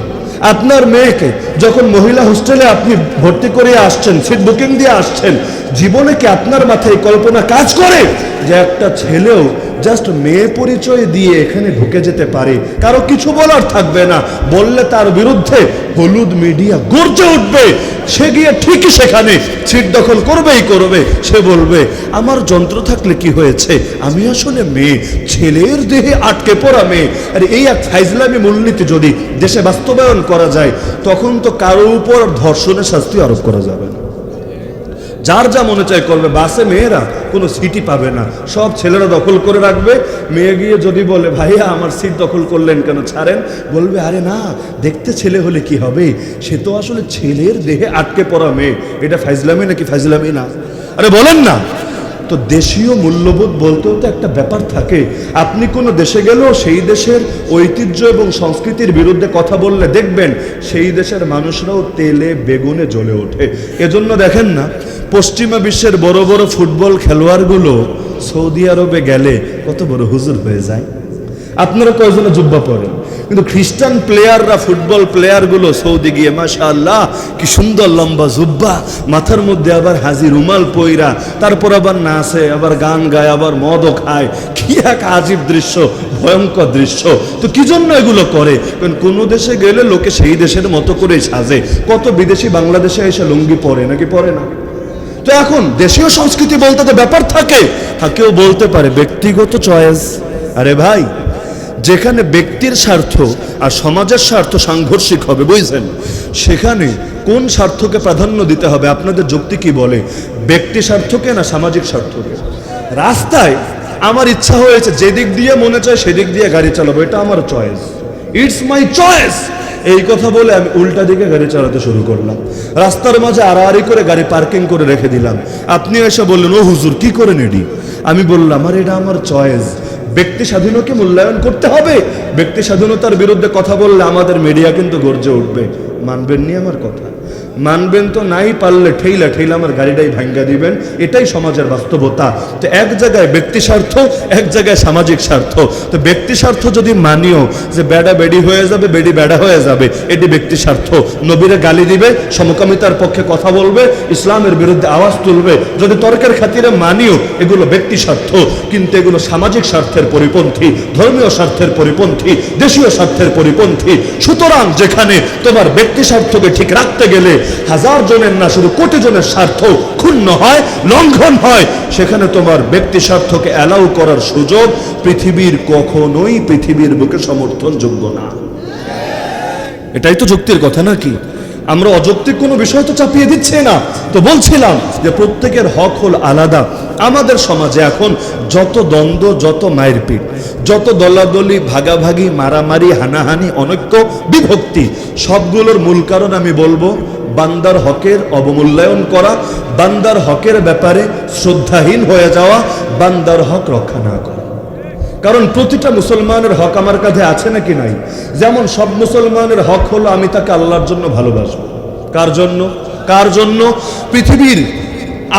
আপনার মেয়েকে যখন মহিলা হোস্টেলে আপনি ভর্তি করে আসছেন, সিট বুকিং দিয়ে আসছেন, জীবনে কি আপনার মাথায় কল্পনা কাজ করে যে একটা ছেলেও জাস্ট মেয়ে পরিচয় দিয়ে এখানে ঢুকে যেতে পারে? কারো কিছু বলার থাকবে না, বললে তার বিরুদ্ধে হলুদ মিডিয়া গর্জে উঠবে। সে গিয়ে ঠিকই সেখানে সিট দখল করবেই করবে। সে বলবে আমার যন্ত্র থাকলে কি হয়েছে, আমি আসলে মেয়ে, ছেলের দেহে আটকে পড়া মেয়ে। আর এই এক ফাইজলামি মূলনীতি যদি দেশে বাস্তবায়ন করা যায়, তখন তো কারো উপর ধর্ষণের শাস্তি আরোপ করা যাবে না। যার যা মনে চায় করবে। বাসে মেয়েরা কোনো সিটই পাবে না, সব ছেলেরা দখল করে রাখবে। মেয়ে গিয়ে যদি বলে ভাইয়া আমার সিট দখল করলেন কেন, ছাড়েন, বলবে আরে না, দেখতে ছেলে হলে কি হবে, সে তো আসলে ছেলের দেহে আটকে পড়া মেয়ে। এটা ফাইজলামি নাকি ফাইজলামি না? আরে বলেন না। তো দেশীয় মূল্যবোধ বলতেও তো একটা ব্যাপার থাকে। আপনি কোনো দেশে গেলেও সেই দেশের ঐতিহ্য এবং সংস্কৃতির বিরুদ্ধে কথা বললে দেখবেন সেই দেশের মানুষরাও তেলে বেগুনে জ্বলে ওঠে। এজন্য দেখেন না, পশ্চিমা বিশ্বের বড় বড় ফুটবল খেলোয়াড়গুলো সৌদি আরবে গেলে কত বড় হুজুর হয়ে যায়। আপনারা কয়জনে জুব্বা পরেন, কিন্তু খ্রিস্টান প্লেয়াররা, ফুটবল প্লেয়ারগুলো সৌদি গিয়ে মাশাআল্লাহ কি সুন্দর লম্বা জুব্বা, মাথার মধ্যে আবার হাজি রুমাল পইরা, তারপর আবার নাচে, আবার গান গায়, আবার মদও খায়। কি এক আজীব দৃশ্য, ভয়ঙ্কর দৃশ্য। তো কি জন্য এগুলো করে? কারণ কোনো দেশে গেলে লোকে সেই দেশের মতো করেই সাজে। কত বিদেশি বাংলাদেশে এসে লুঙ্গি পরে নাকি পরে না? তো এখন দেশীয় সংস্কৃতি বলতে তো ব্যাপার থাকে, কেউ বলতে পারে ব্যক্তিগত চয়েস। আরে ভাই, যেখানে ব্যক্তির স্বার্থ আর সমাজের স্বার্থ সাংঘর্ষিক হবে, বুঝছেন, সেখানে কোন স্বার্থকে প্রাধান্য দিতে হবে? আপনাদের যুক্তি কি বলে, ব্যক্তি স্বার্থকে না সামাজিক স্বার্থকে? রাস্তায় আমার ইচ্ছা হয়েছে যেদিক দিয়ে মনে চায় সেদিক দিয়ে গাড়ি চালাবো, এটা আমার চয়েস, ইটস মাই চয়েস। এই কথা বলে আমি উল্টা দিকে গাড়ি চালাতে শুরু করলাম, রাস্তার মাঝে আড়াআড়ি করে গাড়ি পার্কিং করে রেখে দিলাম। আপনি এসে বললেন ও হুজুর কি করেন এডি? আমি বললাম আর এটা আমার চয়েস। ব্যক্তি স্বাধীনতাকে মূল্যায়ন করতে হবে। ব্যক্তি স্বাধীনতার বিরুদ্ধে কথা বললে আমাদের মিডিয়া কিন্তু গর্জে উঠবে। মানবেন নি আমার কথা? মানবেন তো, নাই পারলে ঠেইলা ঠেইলা আমার গাড়িটাই ভাঙ্গা দিবেন। এটাই সমাজের বাস্তবতা। তো এক জায়গায় ব্যক্তি স্বার্থ, এক জায়গায় সামাজিক স্বার্থ। তো ব্যক্তি স্বার্থ যদি মানিও যে বেড়া বেডি হয়ে যাবে, বেডি বেড়া হয়ে যাবে, এটি ব্যক্তি স্বার্থ। নবীরে গালি দিবে, সমকামিতার পক্ষে কথা বলবে, ইসলামের বিরুদ্ধে আওয়াজ তুলবে, যদি তর্কের খাতিরে মানিও, এগুলো ব্যক্তি স্বার্থ। কিন্তু এগুলো সামাজিক স্বার্থের পরিপন্থী, ধর্মীয় স্বার্থের পরিপন্থী, দেশীয় স্বার্থের পরিপন্থী। সুতরাং যেখানে তোমার ব্যক্তি স্বার্থকে ঠিক রাখতে গেলে হাজার জনের না শুধু কোটি জনের স্বার্থ ক্ষুণ্ণ হয়, লঙ্ঘন হয়, সেখানে তোমার ব্যক্তি স্বার্থকে অ্যালাউ করার সুযোগ পৃথিবীর কখনোই পৃথিবীর বুকে সমর্থনযোগ্য না। এটাই তো যুক্তির কথা নাকি? আমরা অযৌক্তিক কোনো বিষয় তো চাপিয়ে দিচ্ছে না। তো বলছিলাম যে প্রত্যেকের হক হল আলাদা। আমাদের সমাজে এখন যত দ্বন্দ্ব, যত মায়ের পিঠ, যত দলাদলি, ভাগাভাগি, মারামারি, হানাহানি, অনৈক্য, বিভক্তি, সবগুলোর মূল কারণ আমি বলবো বান্দার হকের অবমূল্যায়ন করা, বান্দার হকের ব্যাপারে শ্রদ্ধাহীন হয়ে যাওয়া, বান্দার হক রক্ষা না করা। কারণ প্রতিটা মুসলমানের হক আমার কাছে আছে নাকি নাই? যেমন সব মুসলমানের হক হলো আমি তাকে আল্লাহর জন্য ভালোবাসবো। কার জন্য? কার জন্য? পৃথিবীর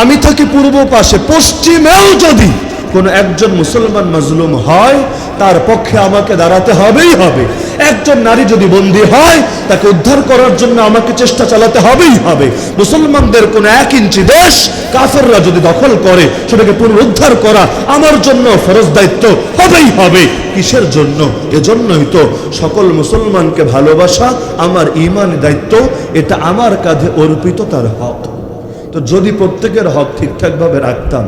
আমি থাকি পূর্ব পাশে, পশ্চিমেও যদি কোনো একজন মুসলমান মাজলুম হয়, তার পক্ষে আমাকে দাঁড়াতে হবেই হবে। একজন নারী যদি বন্দী হয়, তাকে উদ্ধার করার জন্য আমাকে চেষ্টা চালাতে হবেই হবে। মুসলমানদের কোনো 1 ইঞ্চি দেশ কাফেররা যদি দখল করে, সেটাকে পুনরুদ্ধার করা আমার জন্য ফরজ দায়িত্ব হবেই হবে। কিসের জন্য? এজন্যই তো সকল মুসলমানকে ভালোবাসা আমার ঈমানি দায়িত্ব, এটা আমার কাঁধে অর্পিত, তার হক। তো যদি প্রত্যেকের হক ঠিকঠাকভাবে রাখতাম,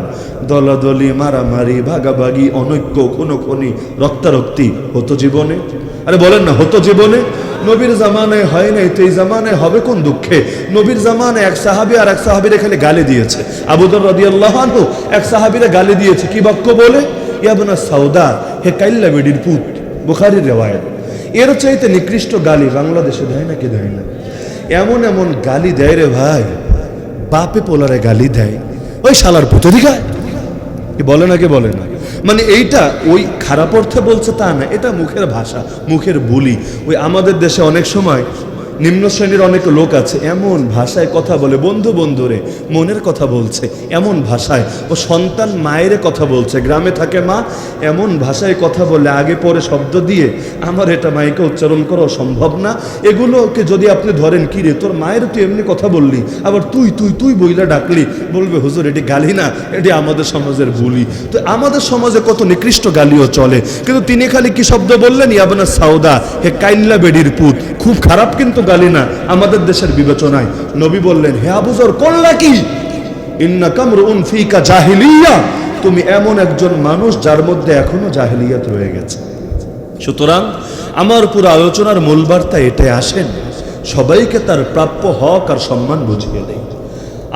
দলাদলি, মারামারি, ভাগাভাগি, অনৈক্য, খুনোখুনি, রক্তারক্তি হতো জীবনে? আরে বলেন না, হতো জীবনে? নবীর জামানায় হয় নাই, তো এই জামানায় হবে কোন দুঃখে? নবীর জামানায় এক সাহাবী আর এক সাহাবীর এখানে গালি দিয়েছে। আবু যর রাদিয়াল্লাহু আনহু এক সাহাবীরে গালি দিয়েছে, কি বাক্য বলে? ইয়াবনা সাউদা, হে কাইল্লা বেডির পুত। বুখারীর রিওয়ায়াত। এর চাইতে নিকৃষ্ট গালি বাংলাদেশে দেয় নাকি দেয় না? এমন এমন গালি দেয় রে ভাই, বাপে পোলারে গালি দেয়, ওই শালার পুতরি গায়, কি বলে না, কে বলে না? মানে এইটা ওই খারাপ অর্থে বলছে তা না, এটা মুখের ভাষা, মুখের বুলি। ওই আমাদের দেশে অনেক সময় নিম্ন শ্রেণীর অনেক লোক আছে, এমন ভাষায় কথা বলে, বন্ধু বন্ধুরে মনের কথা বলছে এমন ভাষায়, ও সন্তান মায়ের কথা বলছে, গ্রামে থাকে মা, এমন ভাষায় কথা বলে, আগে পরে শব্দ দিয়ে, আমার এটা মাইকে উচ্চারণ করা সম্ভব না। এগুলোকে যদি আপনি ধরেন, কি রে তোর মায়ের তুই এমনি কথা বললি, আবার তুই তুই তুই বইলা ডাকলি, বলবে হুজুর এটি গালি না, এটি আমাদের সমাজের বুলি। তো আমাদের সমাজে কত নিকৃষ্ট গালিও চলে, কিন্তু তিনি খালি কি শব্দ বললেন? ইয়াবনা সাউদা, হে কাইল্লা বেডির পুত। খুব খারাপ কিন্তু গালি না আমাদের দেশের বিবেচনায়। নবী বললেন, হে আবু যর করলা কি? ইন্নাকা মরউন ফিকা জাহিলিয়া, তুমি এমন একজন মানুষ যার মধ্যে এখনো জাহিলিয়াত রয়ে গেছে। সুতরাং আমার পুরো আলোচনার মূল বার্তা এটাই, আসেন সবাইকে তার প্রাপ্য হক আর সম্মান বুঝিয়ে দেয়।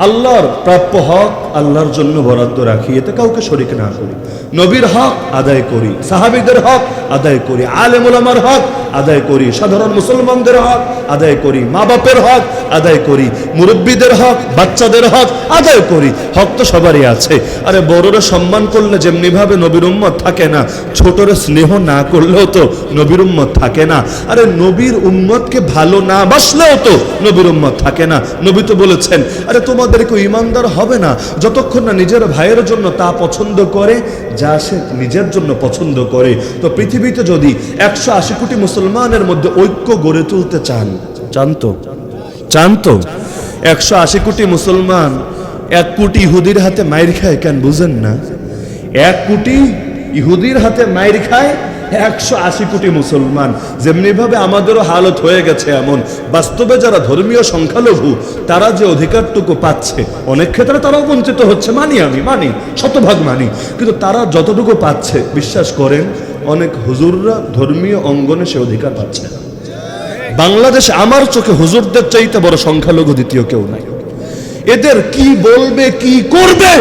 আল্লাহর প্রাপ্য হক আল্লাহর জন্য বরাদ্দ রাখি, এতে কাউকে শরীক না করি। নবীর হক আদায় করি, সাহাবীদের হক আদায় করি, আলেম ওলামার হক আদায় করি, সাধারণ মুসলমানদের হক আদায় করি, মা বাপের হক আদায় করি, মুরব্বীদের হক, বাচ্চাদের হক আদায় করি। হক তো সবারই আছে। আরে বড়রা সম্মান করলে যেমনি ভাবে নবীর উম্মত থাকে না, ছোটরা স্নেহ না করলেও তো নবীর উম্মত থাকে না। আরে নবীর উম্মতকে ভালো না বাসলেও তো নবীর উম্মত থাকে না। নবী তো বলেছেন, আরে তোমাদেরকে ইমানদার হবে না যতক্ষণ না নিজের ভাইয়ের জন্য তা পছন্দ করে যা সে নিজের জন্য পছন্দ করে। তো পৃথিবীতে যদি 180 কোটি মুসলমানের মধ্যে ঐক্য গড়ে তুলতে চান, চান তো 180 কোটি মুসলমান 1 কোটি ইহুদির হাতে মাইর খায় কেন বুঝেন না? 1 কোটি ইহুদির হাতে মাইর খায় 180 কোটি মুসলমান। যেমনি ভাবে আমাদেরও হালত হয়ে গেছে এমন, বাস্তবে যারা ধর্মীয় সংখ্যালঘু তারা যে অধিকারটুকু পাচ্ছে, অনেক ক্ষেত্রে তারাও বঞ্চিত হচ্ছে, আমি মানি, শতভাগ মানি, কিন্তু তারা যতটুকু পাচ্ছে বিশ্বাস করেন অনেক হুজুররা ধর্মীয় অঙ্গনে সে অধিকার পাচ্ছে না। বাংলাদেশে আমার চোখে হুজুরদের চাইতে বড় সংখ্যালঘু দ্বিতীয় কেউ নাই। এদের কি বলবে কি করবে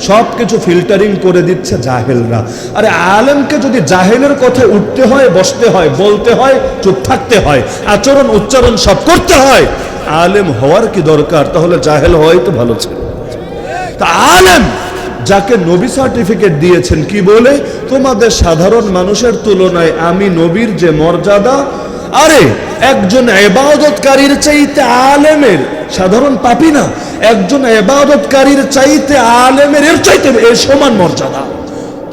সবকিছু ফিল্টারিং করে দিচ্ছে জাহেলরা। আরে আলেমকে যদি জাহেলের কথায় উঠতে হয়, বসতে হয়, বলতে হয়, চুপ থাকতে হয়, আচরণ উচ্চারণ সব করতে হয়, আলেম হওয়ার কি দরকার? তাহলে জাহেল হওয়াই তো ভালো ছিল। তা আলেম যাকে নবী সার্টিফিকেট দিয়েছেন কি বলে, তোমাদের সাধারণ মানুষের তুলনায় আমি নবীর যে মর্যাদা, আরে একজন ইবাদতকারীর চাইতে আলেমের, সাধারণ পাপী না, একজন ইবাদতকারীর চাইতে আলেমের এর চাইতে এর সমান মর্যাদা।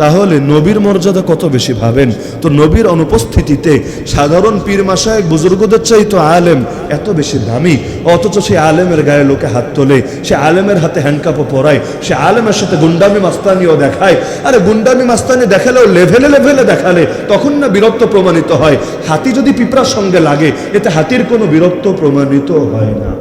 তাহলে নবীর মর্যাদা কত বেশি ভাবেন। তো নবীর অনুপস্থিতিতে সাধারণ পীর মাশায়েখ বুজুর্গদের চাইতে আলেম এত বেশি দামি, অথচ সে আলেমের গায়ে লোকে হাত তোলে, সে আলেমের হাতে হ্যান্ডকাপও পরায়, সে আলেমের সাথে গুন্ডামি মাস্তানিও দেখায়। আরে গুন্ডামি মাস্তানি দেখালেও লেভেলে লেভেলে দেখালে তখন না বীরত্ব প্রমাণিত হয়। হাতি যদি পিঁপড়ার সঙ্গে লাগে এতে হাতির কোনো বীরত্ব প্রমাণিত হয় না।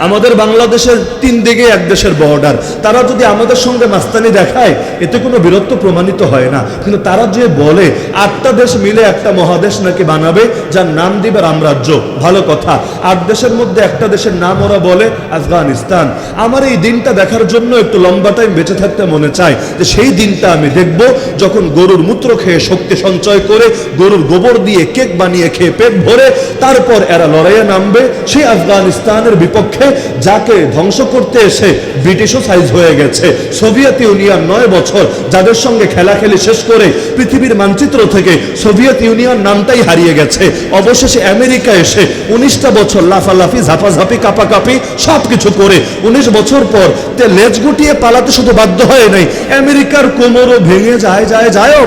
আমাদের বাংলাদেশের 3 দিকে এক দেশের বর্ডার, তারা যদি আমাদের সঙ্গে মাস্তানি দেখায় এতে কোনো বীরত্ব প্রমাণিত হয় না। কিন্তু তারা যে বলে 8টা দেশ মিলে একটা মহাদেশ নাকি বানাবে যার নাম দিবে রামরাজ্য, ভালো কথা। 8 দেশের মধ্যে একটা দেশের নাম ওরা বলে আফগানিস্তান। আমার এই দিনটা দেখার জন্য একটু লম্বা টাইম বেঁচে থাকতে মনে চায়, যে সেই দিনটা আমি দেখব যখন গরুর মূত্র খেয়ে শক্তি সঞ্চয় করে, গরুর গোবর দিয়ে কেক বানিয়ে খেয়ে পেট ভরে তারপর এরা লড়াইয়ে নামবে সেই আফগানিস্তানের বিপক্ষে, যাকে ধ্বংস করতে এসে ব্রিটিশও সাইজ হয়ে গেছে। সোভিয়েত ইউনিয়ন 9 বছর যাদের সঙ্গে খেলাখেলি শেষ করে পৃথিবীর মানচিত্র থেকে সোভিয়েত ইউনিয়ন নামটাই হারিয়ে গেছে। অবশেষে আমেরিকা এসে 19টা বছর লাফালাফি, ঝাপাঝাপি, কাপাকাপি সবকিছু করে 19 বছর পর তে লেজ গুটিয়ে পালাতে শুধু বাধ্য হয় নাই, আমেরিকার কোমরও ভেঙে যায়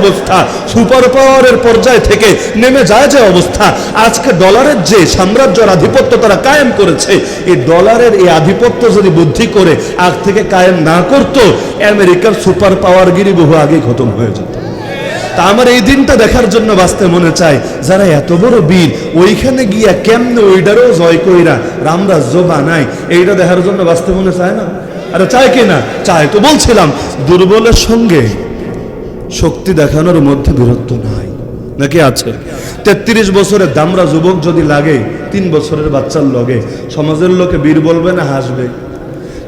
অবস্থা, সুপার পাওয়ারের পর্যায় থেকে নেমে যায় অবস্থা। আজকে ডলারের যে সাম্রাজ্যের আধিপত্য তারা কায়েম করেছে, এই ডলারের এই আধিপত্য যদি বুদ্ধি করে আগ থেকে কায়েম না করত, আমেরিকার সুপার পাওয়ারগিরি বহু আগে খতম হয়ে যেত। তা আমার এই দিনটা দেখার জন্য বাঁচতে মনে চায়, যারা এত বড় বীর ওইখানে গিয়া কেমনে ওইটারও জয় কইরা রামরাজ্য বানায়, এইটা দেখার জন্য বাঁচতে মনে চায় না? আরে চায় কি না? চায়। তো বলছিলাম দুর্বলের সঙ্গে শক্তি দেখানোর মধ্যে বীরত্ব নাই নাকি আছে? 33 বছরের দামরা যুবক যদি লাগে 3 বছরের বাচ্চার লগে, সমাজের লোকে বীর বলবে না হাসবে?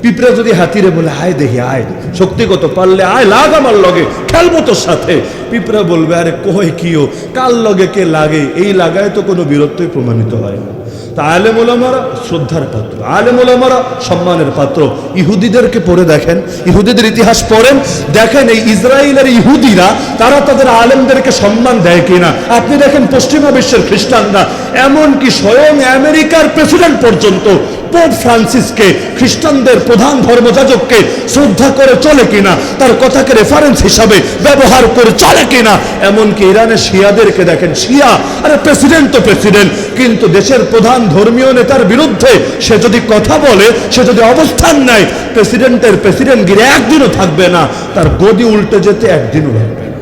পিঁপড়া যদি হাতিরে বলে আয় দেখি আয়, শক্তি কত, পারলে আয় লাগ আমার লগে, খেলবো তোর সাথে, পিঁপড়া বলবে আরে কই কিও, কার লগে কে লাগে, এই লাগায় তো কোনো বীরত্বই প্রমাণিত হয় না। তা আলেম ওলামারা শ্রদ্ধার পাত্র, আলেম ওলামারা সম্মানের পাত্র। ইহুদিদেরকে পড়ে দেখেন, ইহুদিদের ইতিহাস পড়েন, দেখেন এই ইসরায়েলের ইহুদিরা তারা তাদের আলেমদেরকে সম্মান দেয় কিনা। আপনি দেখেন পশ্চিমা বিশ্বের খ্রিস্টানরা, এমনকি স্বয়ং আমেরিকার প্রেসিডেন্ট পর্যন্ত পোপ ফ্রান্সিসকে, খ্রিস্টানদের প্রধান ধর্মযাজককে শ্রদ্ধা করে চলে কিনা, তার কথাকে রেফারেন্স হিসাবে ব্যবহার করে চলে কিনা। এমনকি ইরানের শিয়াদেরকে দেখেন, শিয়া আরে প্রেসিডেন্ট তো প্রেসিডেন্ট, কিন্তু দেশের প্রধান ধর্মীয় নেতার বিরুদ্ধে সে যদি কথা বলে, সে যদি অবস্থান নেয়, প্রেসিডেন্টের প্রেসিডেন্টগিরি একদিনও থাকবে না, তার গদি উল্টে যেতে একদিনও লাগবে না।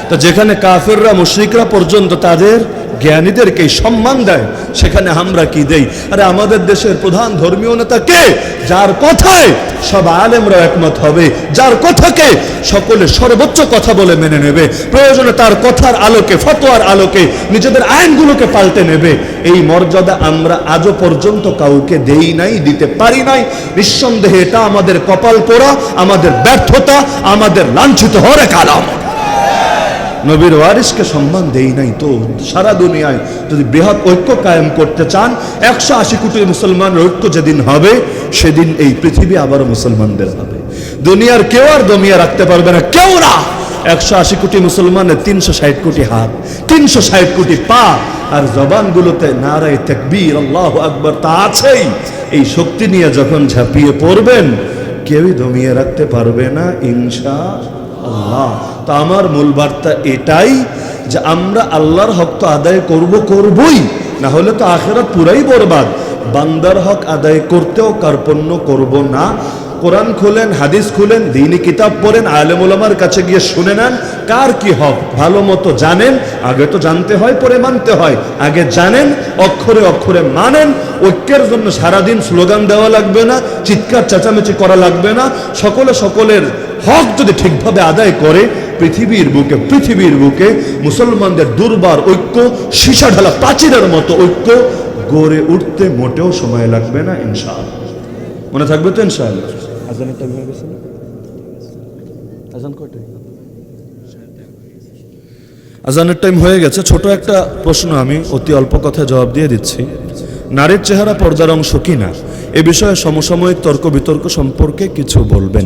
তো যেখানে কাফেররা মুশরিকরা পর্যন্ত তাদের জ্ঞানীদেরকে সম্মান দেয়, সেখানে আমরা কি দেই? আরে আমাদের দেশের প্রধান ধর্মীয় নেতা কে? যার কথায় সব আলেমরা একমত হবে, যার কথাকে সকলে সর্বোচ্চ কথা বলে মেনে নেবে, প্রয়োজনে তার কথার আলোকে, ফতোয়ার আলোকে নিজেদের আইনগুলোকে পাল্টে নেবে। এই মর্যাদা আমরা আজও পর্যন্ত কাউকে দেই নাই, দিতে পারি নাই। নিঃসন্দেহে এটা আমাদের কপাল পোড়া, আমাদের ব্যর্থতা, আমাদের লাঞ্ছিত হওয়ার এক আলামত। নবীর ওয়ারিসকে সম্মান দেই নাই তো সারা দুনিয়ায় যদি বৃহৎ ঐক্য কায়েম করতে চান, 180 কোটি মুসলমানের ঐক্য যেদিন হবে সেদিন এই পৃথিবী আবারও মুসলমানদের হবে। দুনিয়ার কেউ আর দমিয়ে রাখতে পারবে না, কেউ না। 180 কোটি মুসলমানের 360 কোটি হাত, 360 কোটি পা, আর জবানগুলোতে নারায়ে তাকবীর, আল্লাহু আকবার তা আছেই। এই শক্তি নিয়ে যখন ঝাঁপিয়ে পড়বেন, কেউই দমিয়ে রাখতে পারবে না ইনশাআল্লাহ। তো আমার মূল বার্তা এটাই যে আমরা আল্লাহর হক তো আদায় করবই, না হলে তো আখিরাত পুরাই বরবাদ। বান্দার হক আদায় করতেও কার্পণ্য করব না। কোরআন খুলেন, হাদিস খুলেন, দ্বীনি কিতাব পড়েন, আলেম ওলামার কাছে গিয়ে শুনে নেন কার কি হক ভালো মতো জানেন। আগে তো জানতে হয়, পরে মানতে হয়। আগে জানেন, অক্ষরে অক্ষরে মানেন। ঐক্যের জন্য সারাদিন স্লোগান দেওয়া লাগবে না, চিৎকার চেঁচামেচি করা লাগবে না। সকলের হক যদি ঠিকভাবে আদায় করে, পৃথিবীর বুকে মুসলমানদের দুর্বার ঐক্য, সীসা ঢালা প্রাচীরের মতো ঐক্য গড়ে উঠতে মোটেও সময় লাগবে না ইনশাআল্লাহ। মনে থাকবে তো ইনশাআল্লাহ? আজানের টাইম হয়ে গেছে না? আজান কয়টায়? আজানের টাইম হয়ে গেছে। ছোট একটা প্রশ্ন আমি অতি অল্প কথায় জবাব দিয়ে দিচ্ছি। নারীর চেহারা পর্দার অংশ কিনা, এ বিষয়ে সমসাময়িক তর্ক বিতর্ক সম্পর্কে কিছু বলবেন।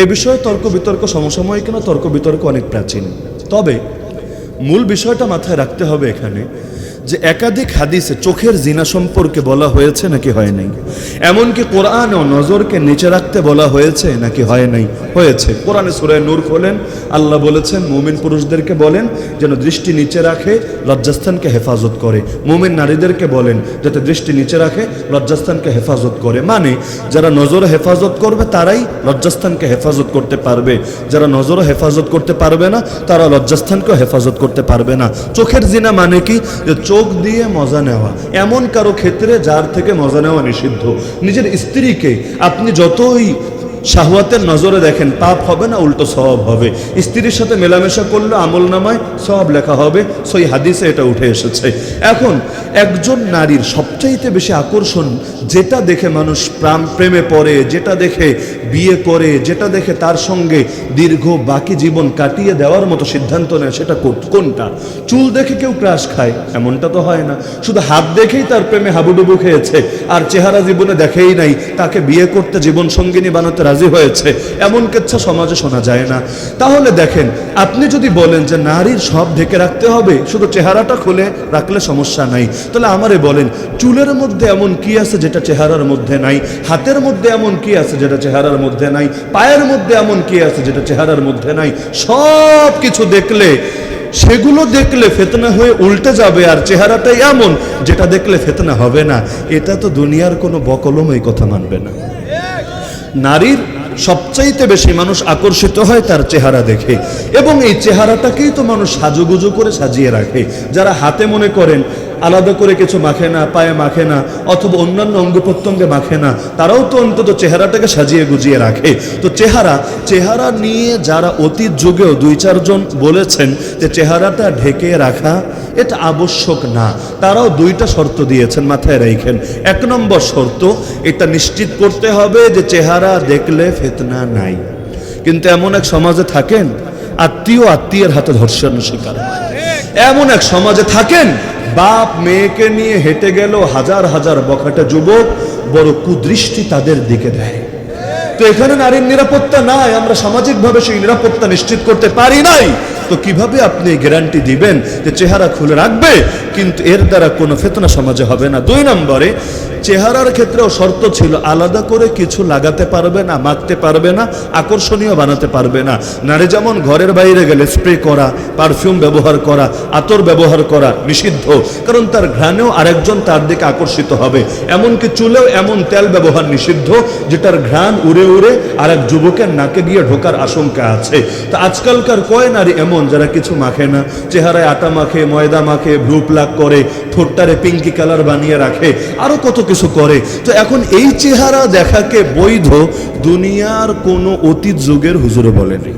এ বিষয়ে তর্ক বিতর্ক সমসাময়িক না, তর্ক বিতর্ক অনেক প্রাচীন। তবে মূল বিষয়টা মাথায় রাখতে হবে এখানে যে একাধিক হাদিসে চোখের জিনা সম্পর্কে বলা হয়েছে নাকি হয় নাই। এমনকি কোরআন ও নজরকে নিচে রাখতে বলা হয়েছে নাকি হয় নাই? হয়েছে। কোরআনে সূরা নূর খোলেন, আল্লাহ বলেছেন মুমিন পুরুষদেরকে বলেন যেন দৃষ্টি নিচে রাখে, লজ্জাস্থানকে হেফাজত করে। মুমিন নারীদেরকে বলেন যাতে দৃষ্টি নিচে রাখে, লজ্জাস্থানকে হেফাজত করে। মানে যারা নজর হেফাজত করবে তারাই লজ্জাস্থানকে হেফাজত করতে পারবে, যারা নজরও হেফাজত করতে পারবে না তারা লজ্জাস্থানকেও হেফাজত করতে পারবে না। চোখের জিনা মানে কি? যে চোখ দিয়ে মজা নেওয়া, এমন কারো ক্ষেত্রে যার থেকে মজা নেওয়া নিষিদ্ধ। নিজের স্ত্রীকে আপনি যতই শাহওয়াতের নজরে দেখেন, পাপ হবে না, উল্টো সওয়াব হবে। স্ত্রীর সাথে মেলামেশা করলে আমল নামায় সওয়াব লেখা হবে, সই হাদিসে এটা উঠে এসেছে। এখন একজন নারীর সবচাইতে বেশি আকর্ষণ, যেটা দেখে মানুষ প্রেমে পড়ে, যেটা দেখে বিয়ে করে, যেটা দেখে তার সঙ্গে দীর্ঘ বাকি জীবন কাটিয়ে দেওয়ার মতো সিদ্ধান্ত নেয়, সেটা কোনটা? চুল দেখে কেউ ক্রাশ খায় এমনটা তো হয় না। শুধু হাত দেখেই তার প্রেমে হাবুডুবু খেয়েছে, আর চেহারা জীবনে দেখেই নাই, তাকে বিয়ে করতে জীবন সঙ্গিনী বানাতে রাজি হয়েছে, এমন কেচ্ছা সমাজে শোনা যায় না। তাহলে দেখেন, আপনি যদি বলেন যে নারীর সব ঢেকে রাখতে হবে, শুধু চেহারাটা খুলে রাখলে সমস্যা নাই, তাহলে আমারে বলেন চুলের মধ্যে এমন কি আছে যেটা চেহারার মধ্যে নাই? হাতের মধ্যে এমন কি আছে যেটা চেহারার মধ্যে নাই? পায়ের মধ্যে এমন কি আছে যেটা চেহারার মধ্যে নাই? সব কিছু দেখলে, সেগুলো দেখলে ফিতনা হয়ে উল্টে যাবে, আর চেহারাটাই এমন যেটা দেখলে ফিতনা হবে না। এটা তো দুনিয়ার কোনো বকলম এই কথা মানবে না। নারীর সবচাইতে বেশি মানুষ আকর্ষিত হয় তার চেহারা দেখে, এবং এই চেহারাটাকেই তো মানুষ সাজুগুজু করে সাজিয়ে রাখে। যারা হাতে মনে করেন আলাদা করে কিছু মাখে না, পায়ে মাখে না, অথবা অন্যান্য অঙ্গ প্রত্যঙ্গে মাখে না, তারাও তো অন্তত চেহারাটাকে সাজিয়ে গুজিয়ে রাখে। তো চেহারা নিয়ে যারা অতীত যুগেও 2-4 জন বলেছেন যে চেহারাটা ঢেকে রাখা এটা আবশ্যক না, তারাও 2টা শর্ত দিয়েছেন, মাথায় রাখেন। 1 নম্বর শর্ত, এটা নিশ্চিত করতে হবে যে চেহারা দেখলে ফিতনা নাই। কিন্তু এমন এক সমাজে থাকেন আত্মীয়ের হাতে ধর্ষণের শিকার হয়। এমন এক সমাজে থাকেন বাপ মেয়েকে নিয়ে হেঁটে গেল, হাজার হাজার বখাটে যুবক বড় কুদৃষ্টি তাদের দিকে দেয়। তো এখানে নারীর নিরাপত্তা নাই, আমরা সামাজিকভাবে সেই নিরাপত্তা নিশ্চিত করতে পারি নাই। তো কিভাবে আপনি গ্যারান্টি দিবেন যে চেহারা খুলে রাখবে কিন্তু এর দ্বারা কোনো ফিতনা সমাজে হবে না? 2 নম্বরে, চেহারার ক্ষেত্রেও শর্ত ছিল আলাদা করে কিছু লাগাতে পারবে না, মাখতে পারবে না, আকর্ষণীয় বানাতে পারবে না। নারী যেমন ঘরের বাইরে গেলে স্প্রে করা, পারফিউম ব্যবহার করা, আতর ব্যবহার করা নিষিদ্ধ, কারণ তার ঘ্রাণেও আরেকজন তার দিকে আকর্ষিত হবে। এমনকি চুলেও এমন তেল ব্যবহার নিষিদ্ধ যেটার ঘ্রাণ উড়ে উড়ে আরেক যুবকের নাকে গিয়ে ঢোকার আশঙ্কা আছে। তো আজকালকার কয় নারী এমন কেমন, যারা কিছু মাখে না, চেহারায় আটা মাখে, ময়দা মাখে, ভ্রু প্লাক করে, ঠোঁটটারে পিঙ্কি কালার বানিয়ে রাখে, আরো কত কিছু করে। তো এখন এই চেহারা দেখাকে বৈধ দুনিয়ার কোনো অতীত যুগের হুজুরে বলেনি।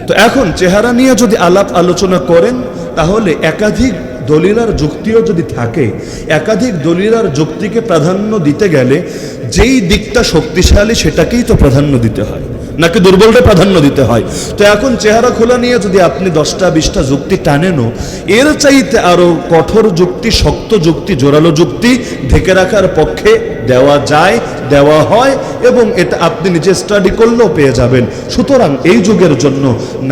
তো এখন চেহারা নিয়ে যদি আলাপ আলোচনা করেন, তাহলে একাধিক দলিলার যুক্তিও যদি থাকে, একাধিক দলিলার যুক্তিকে প্রাধান্য দিতে গেলে যেই দিকটা শক্তিশালী সেটাকেই তো প্রাধান্য দিতে হয়, নাকি দুর্বলটা প্রাধান্য দিতে হয়। তো এখন চেহারা খোলা নিয়ে যদি আপনি 10টা 20টা যুক্তি টানেনও, এর চাইতে আরো কঠোর যুক্তি, শক্ত যুক্তি, জোরালো যুক্তি ঢেকে রাখার পক্ষে দেওয়া যায়, দেওয়া হয়, এবং এটা আপনি নিজে স্টাডি করলেও পেয়ে যাবেন। সুতরাং এই যুগের জন্য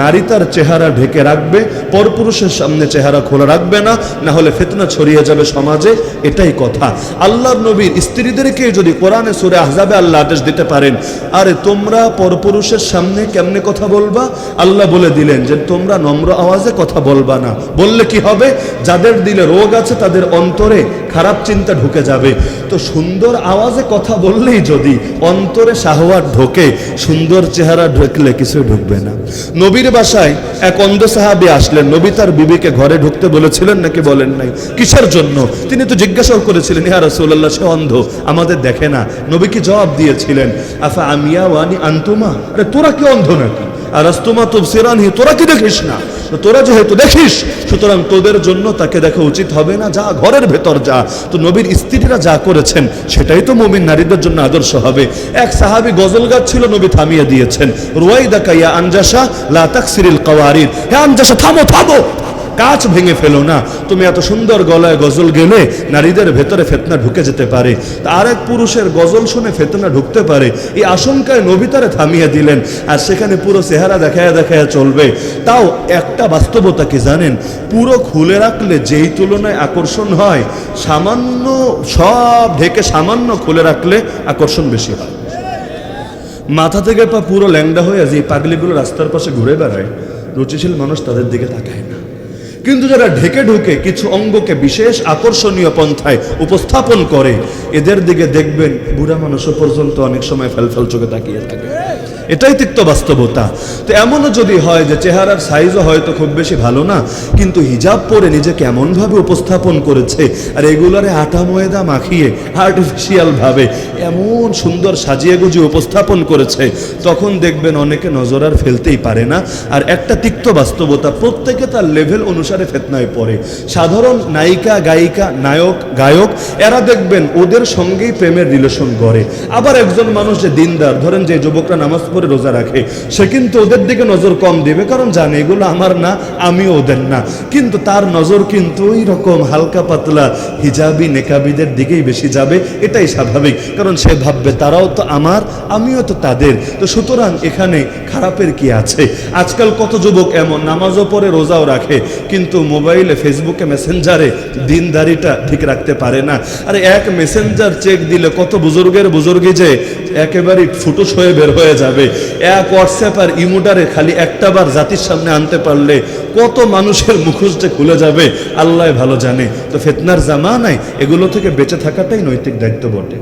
নারী তার চেহারা ঢেকে রাখবে, পরপুরুষের সামনে চেহারা খোলা রাখবে না, না হলে ফিতনা ছড়িয়ে যাবে সমাজে, এটাই কথা। আল্লাহর নবীর স্ত্রীদেরকে যদি কোরআনে সূরা আহজাবে আল্লাহ আদেশ দিতে পারেন, আরে তোমরা পরপুরুষের সামনে কেমনে কথা বলবা, আল্লাহ বলে দিলেন যে তোমরা নম্র আওয়াজে কথা বলবা না। বললে কি হবে? যাদের দিলে রোগ আছে তাদের অন্তরে খারাপ চিন্তা ঢুকে যাবে। তো সুন্দর আওয়াজে কথা বললেই যদি অন্তরে শাহওয়াত ঢোকে, সুন্দর চেহারা ঢুকলে কিছু ঢুকবে না। নবীর বাসায় এক অন্ধ সাহাবী আসলেন, নবী তার বিবিকে ঘরে ঢুকতে বলেছিলেন নাকি বলেন নাই? কিসের জন্য? তিনি তো জিজ্ঞাসাও করেছিলেন, ইয়া রাসূলুল্লাহ, সে অন্ধ, আমাদের দেখে না। নবী কি জবাব দিয়েছিলেন? আফা আমিয়া ওয়ানি আনতুমা, আরে তোরা কি অন্ধ নাকি? আর আস্তুমা তুবসিরানহি, তোরা কি দেখিস না? তোরা যেহেতু দেখিস, সুতরাং তোদের জন্য তাকে দেখা উচিত হবে না, যা ঘরের ভেতর যা। তো নবীর স্ত্রীরা যা করেছেন সেটাই তো মুমিন নারীদের জন্য আদর্শ হবে। এক সাহাবী গজল গাচ্ছিল, নবী থামিয়ে দিয়েছেন। রুয়াইদাকা ইয়া আনজাশা লা তাকসিরিল কাওয়ারির, হে আনজাশা থামো থামো, কাঁচ ভেঙে ফেলো না, তুমি এত সুন্দর গলায় গজল গেলে নারীদের ভেতরে ফিতনা ঢুকে যেতে পারে, আরেক পুরুষের গজল শুনে ফিতনা ঢুকতে পারে। এই আশঙ্কায় নবী তারে থামিয়ে দিলেন। আর সেখানে পুরো চেহারা দেখায়া দেখায়া চলবে। তাও একটা বাস্তবতা কি জানেন? পুরো খুলে রাখলে যেই তুলনায় আকর্ষণ হয়, সামান্য সব ঢেকে সামান্য খুলে রাখলে আকর্ষণ বেশি হয়। মাথা থেকে পা পুরো ল্যাংডা হয়ে যে পাগলিগুলো রাস্তার পাশে ঘুরে বেড়ায়, রুচিশীল মানুষ তাদের দিকে তাকায় না। কিন্তু যারা ঢেকে ঢুকে কিছু অঙ্গকে বিশেষ আকর্ষণীয় পন্থায় উপস্থাপন করে, এদের দিকে দেখবেন বুড়া মানুষও পর্যন্ত অনেক সময় ফেলফেল চোখে তাকিয়ে থাকে। এটাই তিক্ত বাস্তবতা। তো এমনও যদি হয় যে চেহারার সাইজও হয়তো খুব বেশি ভালো না, কিন্তু হিজাব পরে নিজেকে এমনভাবে উপস্থাপন করেছে, আর এগুলারে আটা ময়দা মাখিয়ে আর্টিফিশিয়াল ভাবে এমন সুন্দর সাজিয়ে গুজিয়ে উপস্থাপন করেছে, তখন দেখবেন অনেকে নজর আর ফেলতেই পারে না। আর একটা তিক্ত বাস্তবতা, প্রত্যেকে তার লেভেল অনুসারে ফিতনায় পড়ে। সাধারণ নায়িকা, গায়িকা, নায়ক, গায়ক, এরা দেখবেন ওদের সঙ্গেই প্রেমের রিলেশন গড়ে। আবার একজন মানুষ যে দিনদার, ধরেন যে যুবকরা নামাজ পড়ে রোজা রাখে, সে কিন্তু ওদের দিকে নজর কম দিবে, কারণ জানে এগুলো আমার না, আমিও ওদের না। কিন্তু তার নজর কিন্তু ওই রকম হালকা পাতলা হিজাবি নেকাবিদের দিকেই বেশি যাবে। এটাই স্বাভাবিক, কারণ সে ভাববে তারাও তো আমার, আমিও তো তাদের। তো সুতরাং এখানে খারাপের কি আছে? আজকাল কত যুবক এমন নামাজও পড়ে রোজাও রাখে, কিন্তু মোবাইলে, ফেসবুকে, মেসেঞ্জারে দিনদারিটা ঠিক রাখতে পারে না। আরে এক মেসেঞ্জার চেক দিলে কত বুজুর্গের বুজুর্গি যে একেবারে ফুটুস হয়ে বের হয়ে যাবে। এক হোয়াটসঅ্যাপ আর ইমোটারে খালি একটা বার জাতির সামনে আনতে পারলে কত মানুষের মুখোশ যে খুলে যাবে আল্লাহ ভালো জানে। তো ফিতনার জামানায় এগুলো থেকে বেঁচে থাকাটাই নৈতিক দায়িত্ব বটে।